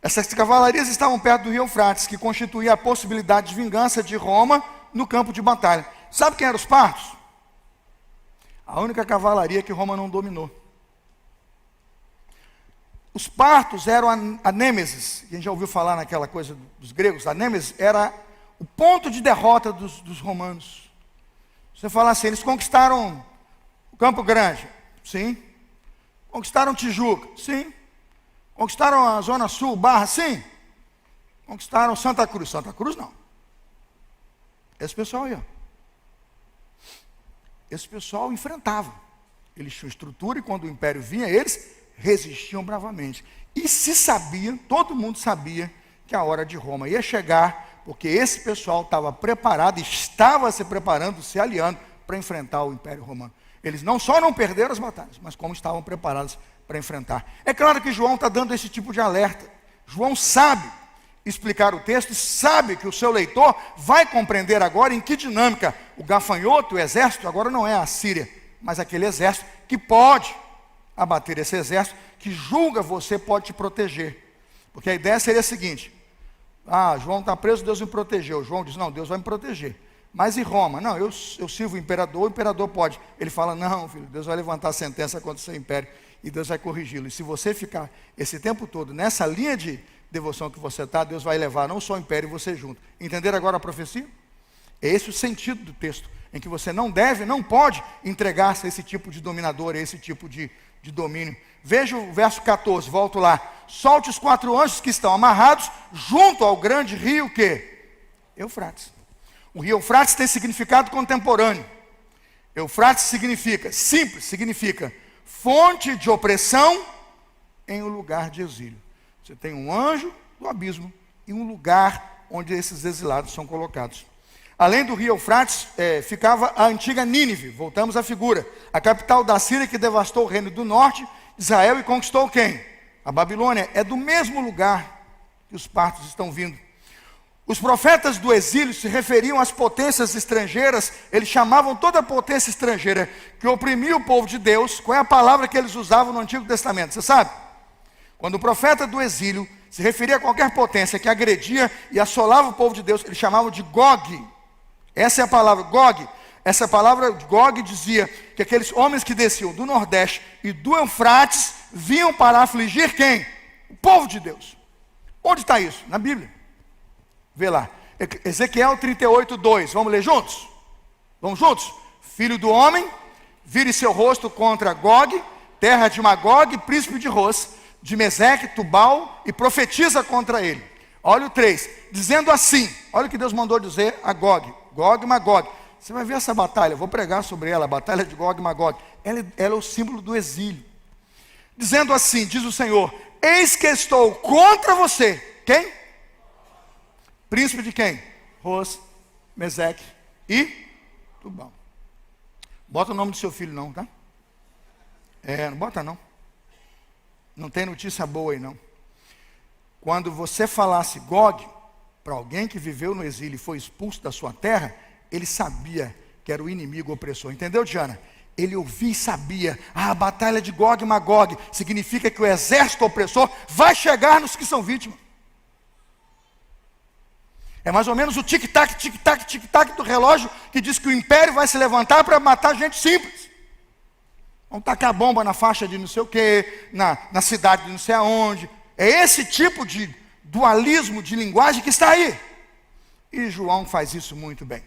Essas cavalarias estavam perto do rio Eufrates, que constituía a possibilidade de vingança de Roma no campo de batalha. Sabe quem eram os partos? A única cavalaria que Roma não dominou. Os partos eram a nêmesis, que a gente já ouviu falar naquela coisa dos gregos. A nêmesis era o ponto de derrota dos romanos. Você fala assim, eles conquistaram o Campo Grande? Sim. Conquistaram Tijuca? Sim. Conquistaram a Zona Sul, Barra? Sim. Conquistaram Santa Cruz? Santa Cruz não. Esse pessoal aí, ó. Esse pessoal enfrentava. Eles tinham estrutura e quando o império vinha, eles resistiam bravamente. E se sabia, todo mundo sabia, que a hora de Roma ia chegar, porque esse pessoal estava preparado, estava se preparando, se aliando para enfrentar o Império Romano. Eles não só não perderam as batalhas, mas como estavam preparados para enfrentar. É claro que João está dando esse tipo de alerta. João sabe explicar o texto e sabe que o seu leitor vai compreender agora em que dinâmica o gafanhoto, o exército, agora não é a Síria, mas aquele exército que pode abater esse exército, que julga você pode te proteger. Porque a ideia seria a seguinte: João está preso, Deus me protegeu. João diz, não, Deus vai me proteger. Mas e Roma? Não, eu sirvo o imperador pode. Ele fala, não, filho, Deus vai levantar a sentença contra o seu império e Deus vai corrigi-lo. E se você ficar esse tempo todo nessa linha de devoção que você está, Deus vai levar não só o império e você junto. Entenderam agora a profecia? É esse o sentido do texto, em que você não deve, não pode entregar-se a esse tipo de dominador, a esse tipo de domínio. Veja o verso 14, volto lá. Solte os 4 anjos que estão amarrados junto ao grande rio que? Eufrates. O rio Eufrates tem significado contemporâneo. Eufrates significa, simples, significa fonte de opressão em um lugar de exílio. Você tem um anjo do abismo e um lugar onde esses exilados são colocados. Além do rio Eufrates, ficava a antiga Nínive, voltamos à figura, a capital da Síria que devastou o reino do norte, Israel, e conquistou quem? A Babilônia. É do mesmo lugar que os partos estão vindo. Os profetas do exílio se referiam às potências estrangeiras, eles chamavam toda a potência estrangeira que oprimia o povo de Deus. Qual é a palavra que eles usavam no Antigo Testamento? Você sabe? Quando o profeta do exílio se referia a qualquer potência que agredia e assolava o povo de Deus, eles chamavam de Gog. Essa é a palavra, Gog. Essa palavra Gog dizia que aqueles homens que desciam do Nordeste e do Eufrates vinham para afligir quem? O povo de Deus. Onde está isso? Na Bíblia. Vê lá. Ezequiel 38:2. Vamos ler juntos? Vamos juntos? Filho do homem, vire seu rosto contra Gog, terra de Magog, príncipe de Ros, de Meseque, Tubal, e profetiza contra ele. Olha o 3. Dizendo assim, olha o que Deus mandou dizer a Gog. Gog e Magog. Você vai ver essa batalha, eu vou pregar sobre ela, a batalha de Gog e Magog. Ela é o símbolo do exílio. Dizendo assim, diz o Senhor, eis que estou contra você. Quem? Príncipe de quem? Ros, Meseque e Tubal. Bota o nome do seu filho não, tá? Não bota não. Não tem notícia boa aí não. quando você falasse Gog para alguém que viveu no exílio e foi expulso da sua terra, ele sabia que era o inimigo opressor. Entendeu, Diana? Ele ouvia e sabia, a batalha de Gog e Magog significa que o exército opressor vai chegar nos que são vítimas. É mais ou menos o tic-tac, tic-tac, tic-tac do relógio que diz que o império vai se levantar para matar gente simples. Vão tacar bomba na faixa de não sei o quê, na cidade de não sei aonde. É esse tipo de dualismo de linguagem que está aí. E João faz isso muito bem.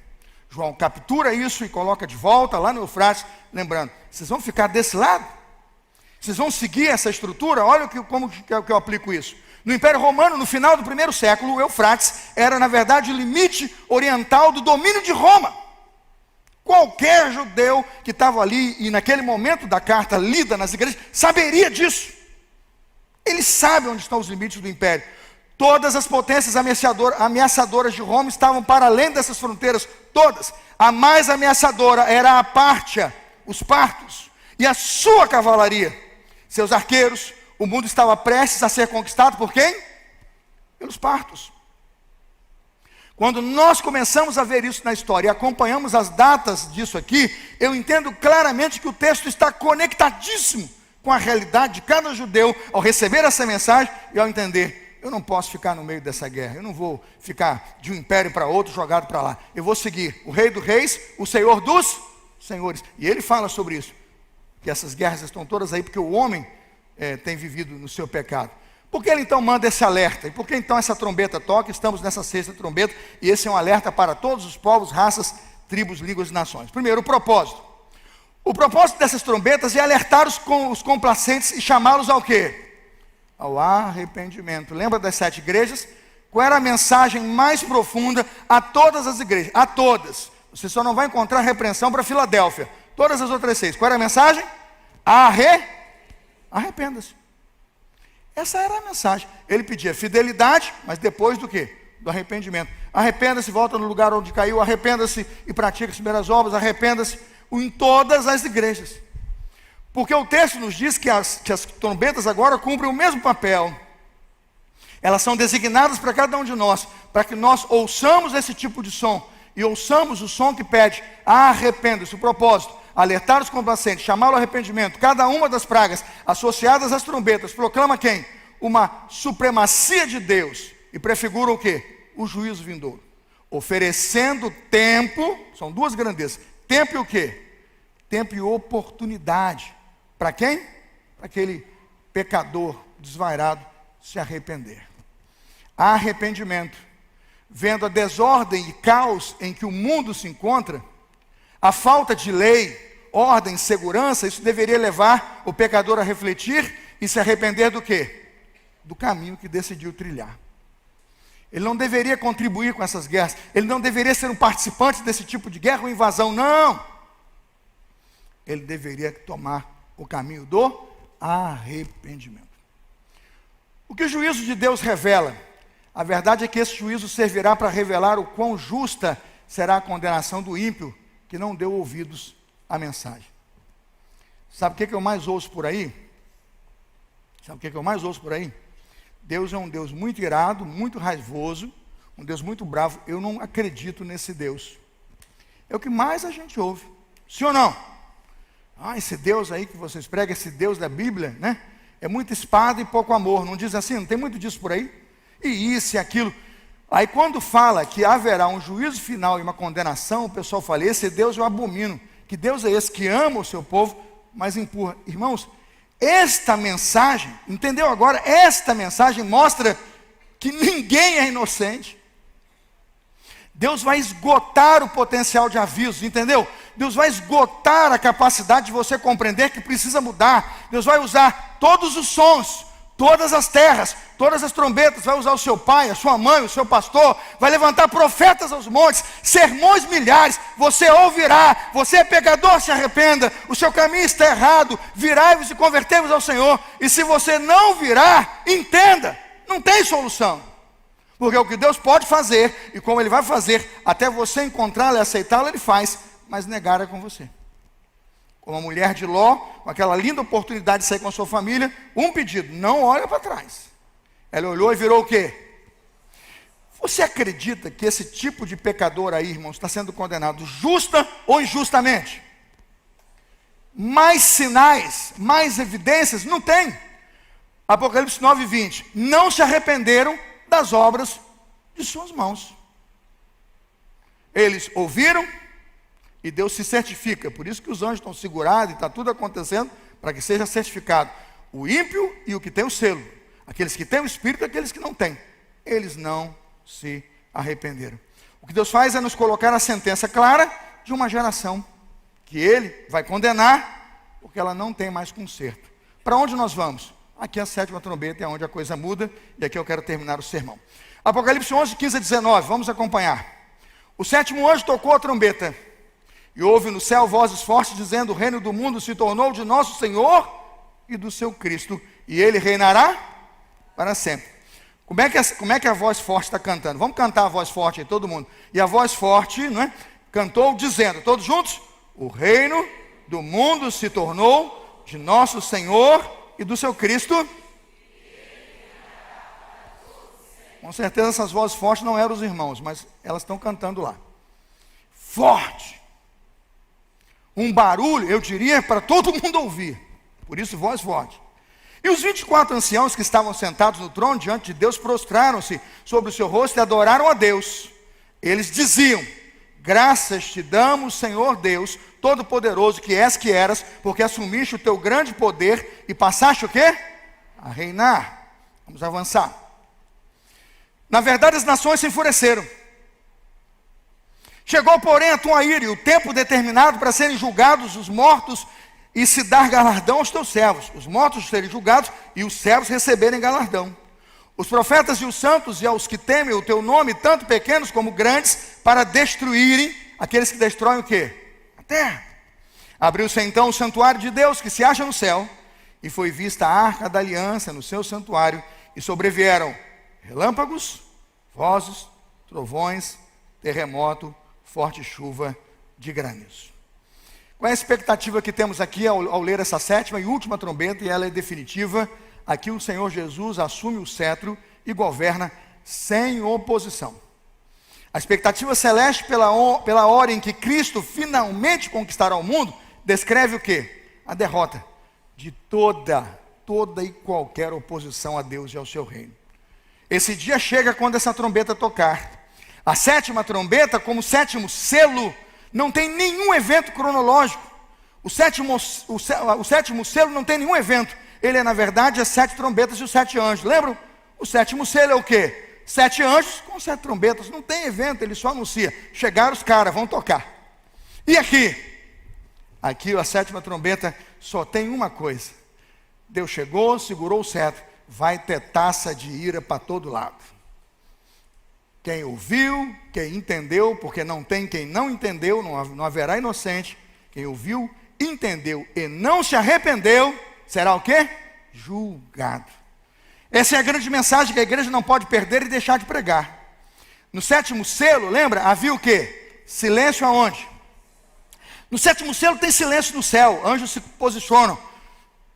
João captura isso e coloca de volta lá no Eufrates, lembrando, vocês vão ficar desse lado? Vocês vão seguir essa estrutura? Olha como que eu aplico isso. No Império Romano, no final do primeiro século, o Eufrates era, na verdade, o limite oriental do domínio de Roma. Qualquer judeu que estava ali, e naquele momento da carta lida nas igrejas, saberia disso. Ele sabe onde estão os limites do Império. Todas as potências ameaçadoras de Roma estavam para além dessas fronteiras, todas. A mais ameaçadora era a Pártia, os partos, e a sua cavalaria, seus arqueiros. O mundo estava prestes a ser conquistado por quem? Pelos partos. Quando nós começamos a ver isso na história e acompanhamos as datas disso aqui, eu entendo claramente que o texto está conectadíssimo com a realidade de cada judeu ao receber essa mensagem e ao entender, eu não posso ficar no meio dessa guerra, eu não vou ficar de um império para outro jogado para lá, eu vou seguir o Rei dos Reis, o Senhor dos Senhores. E ele fala sobre isso, que essas guerras estão todas aí porque o homem tem vivido no seu pecado. Por que ele então manda esse alerta? E por que então essa trombeta toca? Estamos nessa sexta trombeta, e esse é um alerta para todos os povos, raças, tribos, línguas e nações. Primeiro, o propósito. O propósito dessas trombetas é alertar os complacentes e chamá-los ao quê? Ao arrependimento. Lembra das 7 igrejas? Qual era a mensagem mais profunda a todas as igrejas? A todas. Você só não vai encontrar repreensão para Filadélfia. Todas as outras 6. Qual era a mensagem? Arrependa-se. Essa era a mensagem. Ele pedia fidelidade, mas depois do quê? Do arrependimento. Arrependa-se, volta no lugar onde caiu, arrependa-se e pratica as primeiras obras, arrependa-se em todas as igrejas. Porque o texto nos diz que as trombetas agora cumprem o mesmo papel. Elas são designadas para cada um de nós, para que nós ouçamos esse tipo de som, e ouçamos o som que pede, arrependa-se. O propósito, alertar os complacentes, chamá-lo ao arrependimento. Cada uma das pragas associadas às trombetas proclama quem? Uma supremacia de Deus, e prefigura o quê? O juízo vindouro, oferecendo tempo, são duas grandezas, tempo e o quê? Tempo e oportunidade, para quem? Para aquele pecador desvairado se arrepender. Arrependimento, vendo a desordem e caos em que o mundo se encontra, a falta de lei, ordem, segurança, isso deveria levar o pecador a refletir e se arrepender do quê? Do caminho que decidiu trilhar. Ele não deveria contribuir com essas guerras, ele não deveria ser um participante desse tipo de guerra ou invasão, não. Ele deveria tomar o caminho do arrependimento. O que o juízo de Deus revela? A verdade é que esse juízo servirá para revelar o quão justa será a condenação do ímpio que não deu ouvidos à mensagem. Sabe o que eu mais ouço por aí? Deus é um Deus muito irado, muito raivoso, um Deus muito bravo. Eu não acredito nesse Deus. É o que mais a gente ouve. Sim ou não? Esse Deus aí que vocês pregam, esse Deus da Bíblia, né? É muita espada e pouco amor. Não diz assim? Não tem muito disso por aí? E isso e aquilo. Aí quando fala que haverá um juízo final e uma condenação, o pessoal fala, esse Deus eu abomino. Que Deus é esse que ama o seu povo, mas empurra. Irmãos, esta mensagem, entendeu agora? Esta mensagem mostra que ninguém é inocente. Deus vai esgotar o potencial de avisos, entendeu? Deus vai esgotar a capacidade de você compreender que precisa mudar. Deus vai usar todos os sons, todas as terras, todas as trombetas, vai usar o seu pai, a sua mãe, o seu pastor, vai levantar profetas aos montes, sermões milhares, você ouvirá, você é pecador, se arrependa, o seu caminho está errado, virai-vos e convertei-vos ao Senhor. E se você não virar, entenda, não tem solução. Porque o que Deus pode fazer, e como Ele vai fazer, até você encontrá-lo e aceitá-lo, Ele faz, mas negar é com você. Como a mulher de Ló, com aquela linda oportunidade de sair com a sua família, um pedido, não olha para trás. Ela olhou e virou o quê? Você acredita que esse tipo de pecador aí, irmãos, está sendo condenado justa ou injustamente? Mais sinais, mais evidências? Não tem. Apocalipse 9:20. Não se arrependeram das obras de suas mãos. Eles ouviram e Deus se certifica. Por isso que os anjos estão segurados e está tudo acontecendo para que seja certificado. O ímpio e o que tem o selo. Aqueles que têm o Espírito e aqueles que não têm. Eles não se arrependeram. O que Deus faz é nos colocar a sentença clara de uma geração que Ele vai condenar porque ela não tem mais conserto. Para onde nós vamos? Aqui a sétima trombeta é onde a coisa muda e aqui eu quero terminar o sermão. Apocalipse 11:15-19, vamos acompanhar. O sétimo anjo tocou a trombeta e houve no céu vozes fortes dizendo: o reino do mundo se tornou de nosso Senhor e do seu Cristo, e Ele reinará para sempre. Como é que a voz forte está cantando? Vamos cantar a voz forte aí, todo mundo. E a voz forte, não é? Cantou dizendo, todos juntos: o reino do mundo se tornou de nosso Senhor e do seu Cristo. Com certeza essas vozes fortes não eram os irmãos, mas elas estão cantando lá. Forte. Um barulho, eu diria, para todo mundo ouvir. Por isso, voz forte. E os 24 anciãos que estavam sentados no trono diante de Deus prostraram-se sobre o seu rosto e adoraram a Deus. Eles diziam: graças te damos, Senhor Deus Todo-Poderoso, que és que eras, porque assumiste o teu grande poder e passaste o quê? A reinar. Vamos avançar. Na verdade, as nações se enfureceram. Chegou, porém, a tua ira e o tempo determinado para serem julgados os mortos e se dar galardão aos teus servos. Os mortos serem julgados e os servos receberem galardão. Os profetas e os santos e aos que temem o teu nome, tanto pequenos como grandes, para destruírem aqueles que destroem o quê? A terra. Abriu-se então o santuário de Deus que se acha no céu, e foi vista a arca da aliança no seu santuário, e sobrevieram relâmpagos, vozes, trovões, terremoto, forte chuva de granizo. Qual é a expectativa que temos aqui ao ler essa sétima e última trombeta, e ela é definitiva? Aqui o Senhor Jesus assume o cetro e governa sem oposição. A expectativa celeste pela hora em que Cristo finalmente conquistará o mundo, descreve o quê? A derrota de toda e qualquer oposição a Deus e ao seu reino. Esse dia chega quando essa trombeta tocar. A sétima trombeta, como sétimo selo, não tem nenhum evento cronológico. O sétimo selo não tem nenhum evento. Ele é, na verdade, as 7 trombetas e os 7 anjos. Lembram? O sétimo selo é o quê? 7 anjos com 7 trombetas. Não tem evento, ele só anuncia. Chegaram os caras, vão tocar. E aqui? Aqui a sétima trombeta só tem uma coisa. Deus chegou, segurou o cetro. Vai ter taça de ira para todo lado. Quem ouviu, quem entendeu, porque não tem quem não entendeu, não haverá inocente. Quem ouviu, entendeu e não se arrependeu, será o quê? Julgado. Essa é a grande mensagem que a igreja não pode perder e deixar de pregar. No sétimo selo, lembra? Havia o quê? Silêncio aonde? No sétimo selo tem silêncio no céu, anjos se posicionam.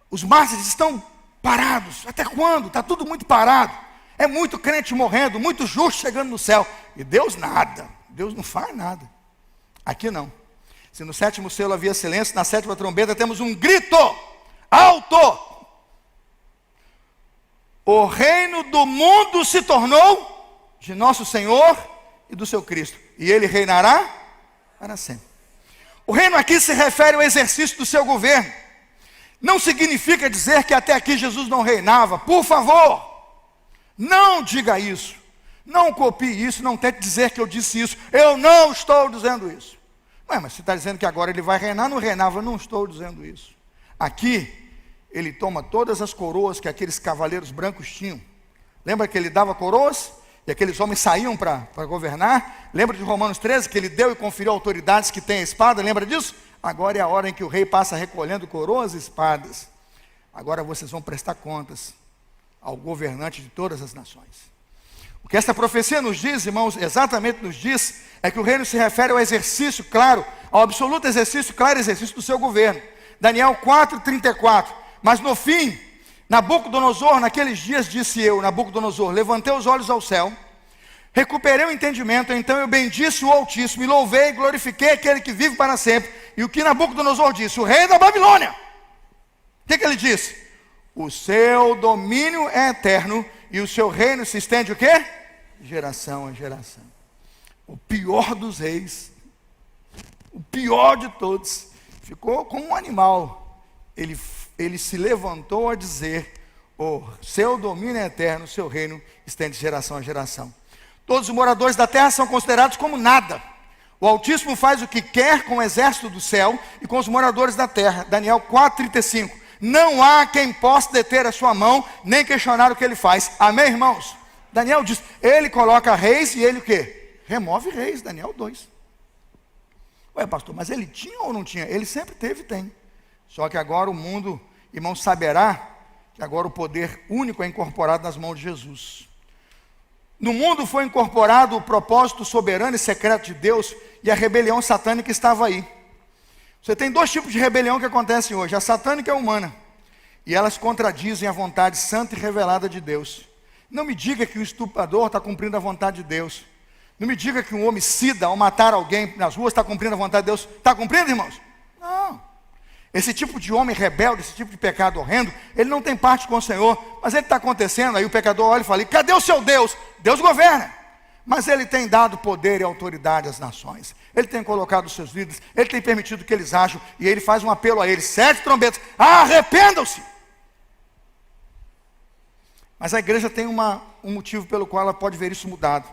Os mártires estão parados. Até quando? Está tudo muito parado. É muito crente morrendo, muito justo chegando no céu. E Deus nada. Deus não faz nada. Aqui não. Se no sétimo selo havia silêncio, na sétima trombeta temos um grito alto. O reino do mundo se tornou de nosso Senhor e do seu Cristo. E Ele reinará para sempre. O reino aqui se refere ao exercício do seu governo. Não significa dizer que até aqui Jesus não reinava. Por favor. Não diga isso, não copie isso, não tente dizer que eu disse isso, eu não estou dizendo isso. Ué, mas você está dizendo que agora ele vai reinar, não reinava, não estou dizendo isso. Aqui, ele toma todas as coroas que aqueles cavaleiros brancos tinham. Lembra que ele dava coroas? E aqueles homens saíam para governar? Lembra de Romanos 13, que ele deu e conferiu autoridades que têm a espada? Lembra disso? Agora é a hora em que o rei passa recolhendo coroas e espadas. Agora vocês vão prestar contas ao governante de todas as nações. O que esta profecia nos diz, irmãos, exatamente nos diz, é que o reino se refere ao exercício claro, ao absoluto exercício claro, exercício do seu governo. Daniel 4:34. Mas no fim, Nabucodonosor, naqueles dias, disse eu, Nabucodonosor, levantei os olhos ao céu, recuperei o entendimento, então eu bendisse o Altíssimo, e louvei e glorifiquei aquele que vive para sempre. E o que Nabucodonosor disse? O rei da Babilônia. O que ele disse? O seu domínio é eterno, e o seu reino se estende o quê? Geração a geração. O pior dos reis, o pior de todos, ficou como um animal. Ele se levantou a dizer: o seu domínio é eterno, o seu reino estende de geração a geração. Todos os moradores da terra são considerados como nada. O Altíssimo faz o que quer com o exército do céu e com os moradores da terra. Daniel 4,35. Não há quem possa deter a sua mão, nem questionar o que ele faz. Amém, irmãos? Daniel diz, ele coloca reis e ele o quê? Remove reis, Daniel 2. Ué, pastor, mas ele tinha ou não tinha? Ele sempre teve e tem. Só que agora o mundo, irmão, saberá que agora o poder único é incorporado nas mãos de Jesus. No mundo foi incorporado o propósito soberano e secreto de Deus e a rebelião satânica estava aí. Você tem dois tipos de rebelião que acontecem hoje, a satânica e a humana. E elas contradizem a vontade santa e revelada de Deus. Não me diga que o estuprador está cumprindo a vontade de Deus. Não me diga que um homicida, ao matar alguém nas ruas, está cumprindo a vontade de Deus. Está cumprindo, irmãos? Não. Esse tipo de homem rebelde, esse tipo de pecado horrendo, ele não tem parte com o Senhor, mas ele está acontecendo, aí o pecador olha e fala, cadê o seu Deus? Deus governa, mas ele tem dado poder e autoridade às nações, ele tem colocado os seus líderes, ele tem permitido que eles ajam, e ele faz um apelo a eles, 7 trombetas, arrependam-se! Mas a igreja tem um motivo pelo qual ela pode ver isso mudado.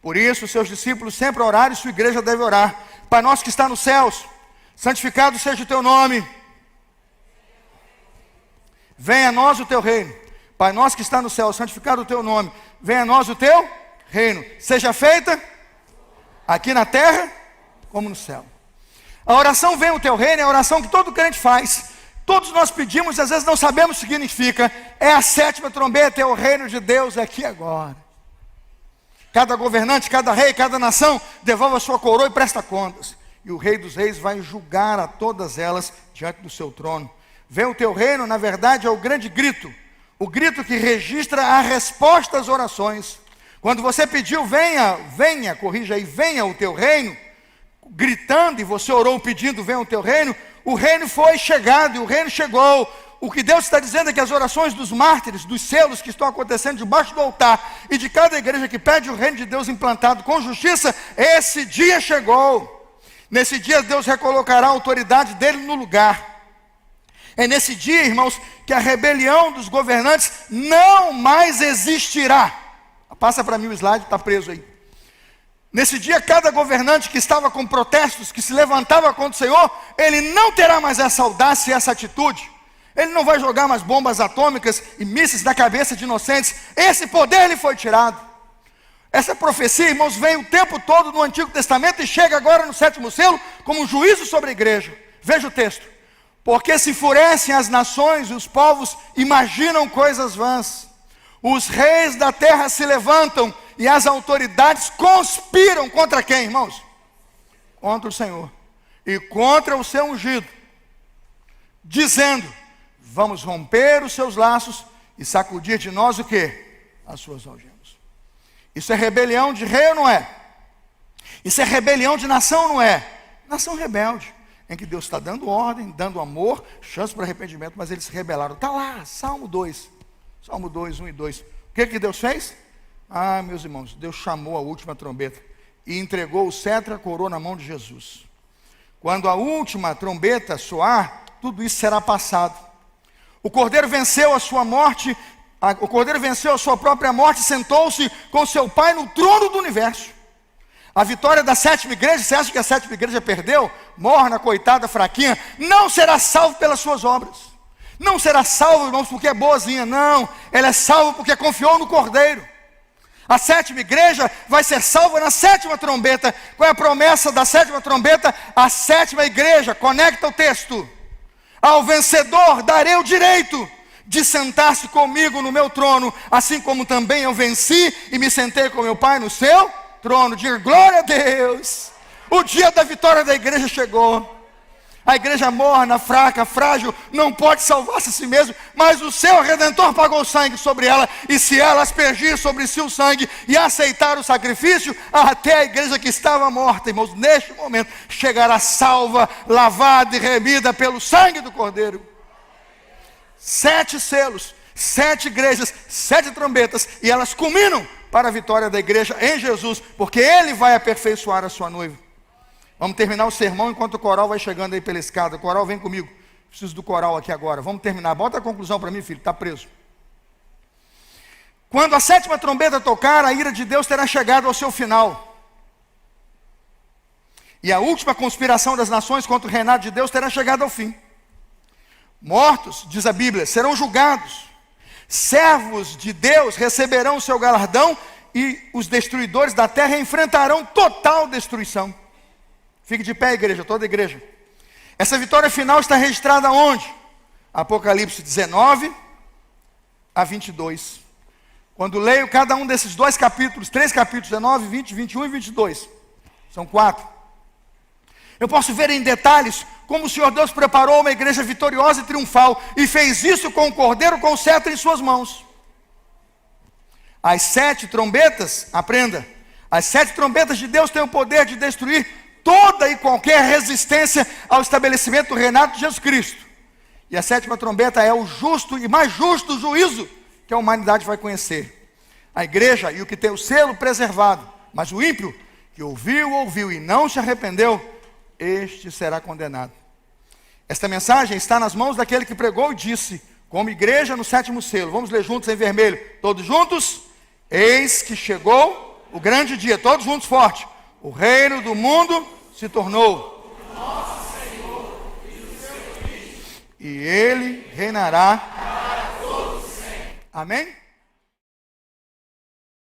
Por isso, os seus discípulos sempre oraram e sua igreja deve orar. Pai nosso que está nos céus, santificado seja o teu nome. Venha a nós o teu reino. Pai nosso que está no céu, santificado o teu nome. Venha a nós o teu reino. Seja feita aqui na terra como no céu. A oração venha o teu reino é a oração que todo crente faz. Todos nós pedimos e às vezes não sabemos o que significa. É a 7ª trombeta, é o reino de Deus aqui agora. Cada governante, cada rei, cada nação devolve a sua coroa e presta contas. E o Rei dos Reis vai julgar a todas elas diante do seu trono. Vem o teu reino, na verdade, é o grande grito. O grito que registra a resposta às orações. Quando você pediu, venha, corrija aí, venha o teu reino, gritando, e você orou pedindo, venha o teu reino, o reino foi chegado, e o reino chegou. O que Deus está dizendo é que as orações dos mártires, dos selos que estão acontecendo debaixo do altar, e de cada igreja que pede o reino de Deus implantado com justiça, esse dia chegou. Nesse dia Deus recolocará a autoridade dele no lugar. É nesse dia, irmãos, que a rebelião dos governantes não mais existirá. Passa para mim o slide, está preso aí. Nesse dia, cada governante que estava com protestos, que se levantava contra o Senhor, ele não terá mais essa audácia e essa atitude. Ele não vai jogar mais bombas atômicas e mísseis na cabeça de inocentes. Esse poder lhe foi tirado. Essa profecia, irmãos, vem o tempo todo no Antigo Testamento e chega agora no 7º selo como um juízo sobre a igreja. Veja o texto. Porque se enfurecem as nações e os povos imaginam coisas vãs. Os reis da terra se levantam e as autoridades conspiram contra quem, irmãos? Contra o Senhor e contra o seu ungido, dizendo, vamos romper os seus laços e sacudir de nós o quê? As suas algemas. Isso é rebelião de rei ou não é? Isso é rebelião de nação ou não é? Nação rebelde, em que Deus está dando ordem, dando amor, chance para arrependimento, mas eles se rebelaram. Está lá, Salmo 2, 1 e 2. O que Deus fez? Ah, meus irmãos, Deus chamou a última trombeta e entregou o cetro e a coroa na mão de Jesus. Quando a última trombeta soar, tudo isso será passado. O Cordeiro venceu a sua morte, o Cordeiro venceu a sua própria morte e sentou-se com seu Pai no trono do universo. A vitória da 7ª igreja, você acha que a 7ª igreja perdeu? Morna, coitada, fraquinha, não será salvo pelas suas obras. Não será salvo, irmãos, porque é boazinha, não. Ela é salva porque confiou no Cordeiro. A 7ª igreja vai ser salva na 7ª trombeta. Qual é a promessa da 7ª trombeta? A 7ª igreja, conecta o texto. Ao vencedor darei o direito de sentar-se comigo no meu trono, assim como também eu venci e me sentei com meu Pai no seu trono. Diga glória a Deus. O dia da vitória da igreja chegou. A igreja morna, fraca, frágil, não pode salvar-se a si mesmo, mas o seu Redentor pagou sangue sobre ela, e se ela aspergir sobre si o sangue e aceitar o sacrifício, até a igreja que estava morta, irmãos, neste momento, chegará salva, lavada e remida pelo sangue do Cordeiro. 7 selos, 7 igrejas, 7 trombetas, e elas culminam para a vitória da igreja em Jesus, porque Ele vai aperfeiçoar a sua noiva. Vamos terminar o sermão enquanto o coral vai chegando aí pela escada. O coral, vem comigo. Preciso do coral aqui agora. Vamos terminar. Bota a conclusão para mim, filho. Está preso. Quando a 7ª trombeta tocar, a ira de Deus terá chegado ao seu final. E a última conspiração das nações contra o reinado de Deus terá chegado ao fim. Mortos, diz a Bíblia, serão julgados. Servos de Deus receberão o seu galardão, e os destruidores da terra enfrentarão total destruição. Fique de pé, igreja, toda a igreja. Essa vitória final está registrada onde? Apocalipse 19 a 22. Quando leio cada um desses 2 capítulos, 3 capítulos, 19, 20, 21 e 22. São 4. Eu posso ver em detalhes como o Senhor Deus preparou uma igreja vitoriosa e triunfal, e fez isso com o cordeiro com o cetro em suas mãos. As 7 trombetas, aprenda, as 7 trombetas de Deus têm o poder de destruir toda e qualquer resistência ao estabelecimento do reinado de Jesus Cristo. E a 7ª trombeta é o justo e mais justo juízo que a humanidade vai conhecer. A igreja e o que tem o selo preservado, mas o ímpio que ouviu e não se arrependeu, este será condenado. Esta mensagem está nas mãos daquele que pregou e disse, como igreja no 7º selo. Vamos ler juntos em vermelho, todos juntos? Eis que chegou o grande dia, todos juntos forte. O reino do mundo se tornou nosso Senhor e do seu Cristo, e Ele reinará para todos sempre. Amém?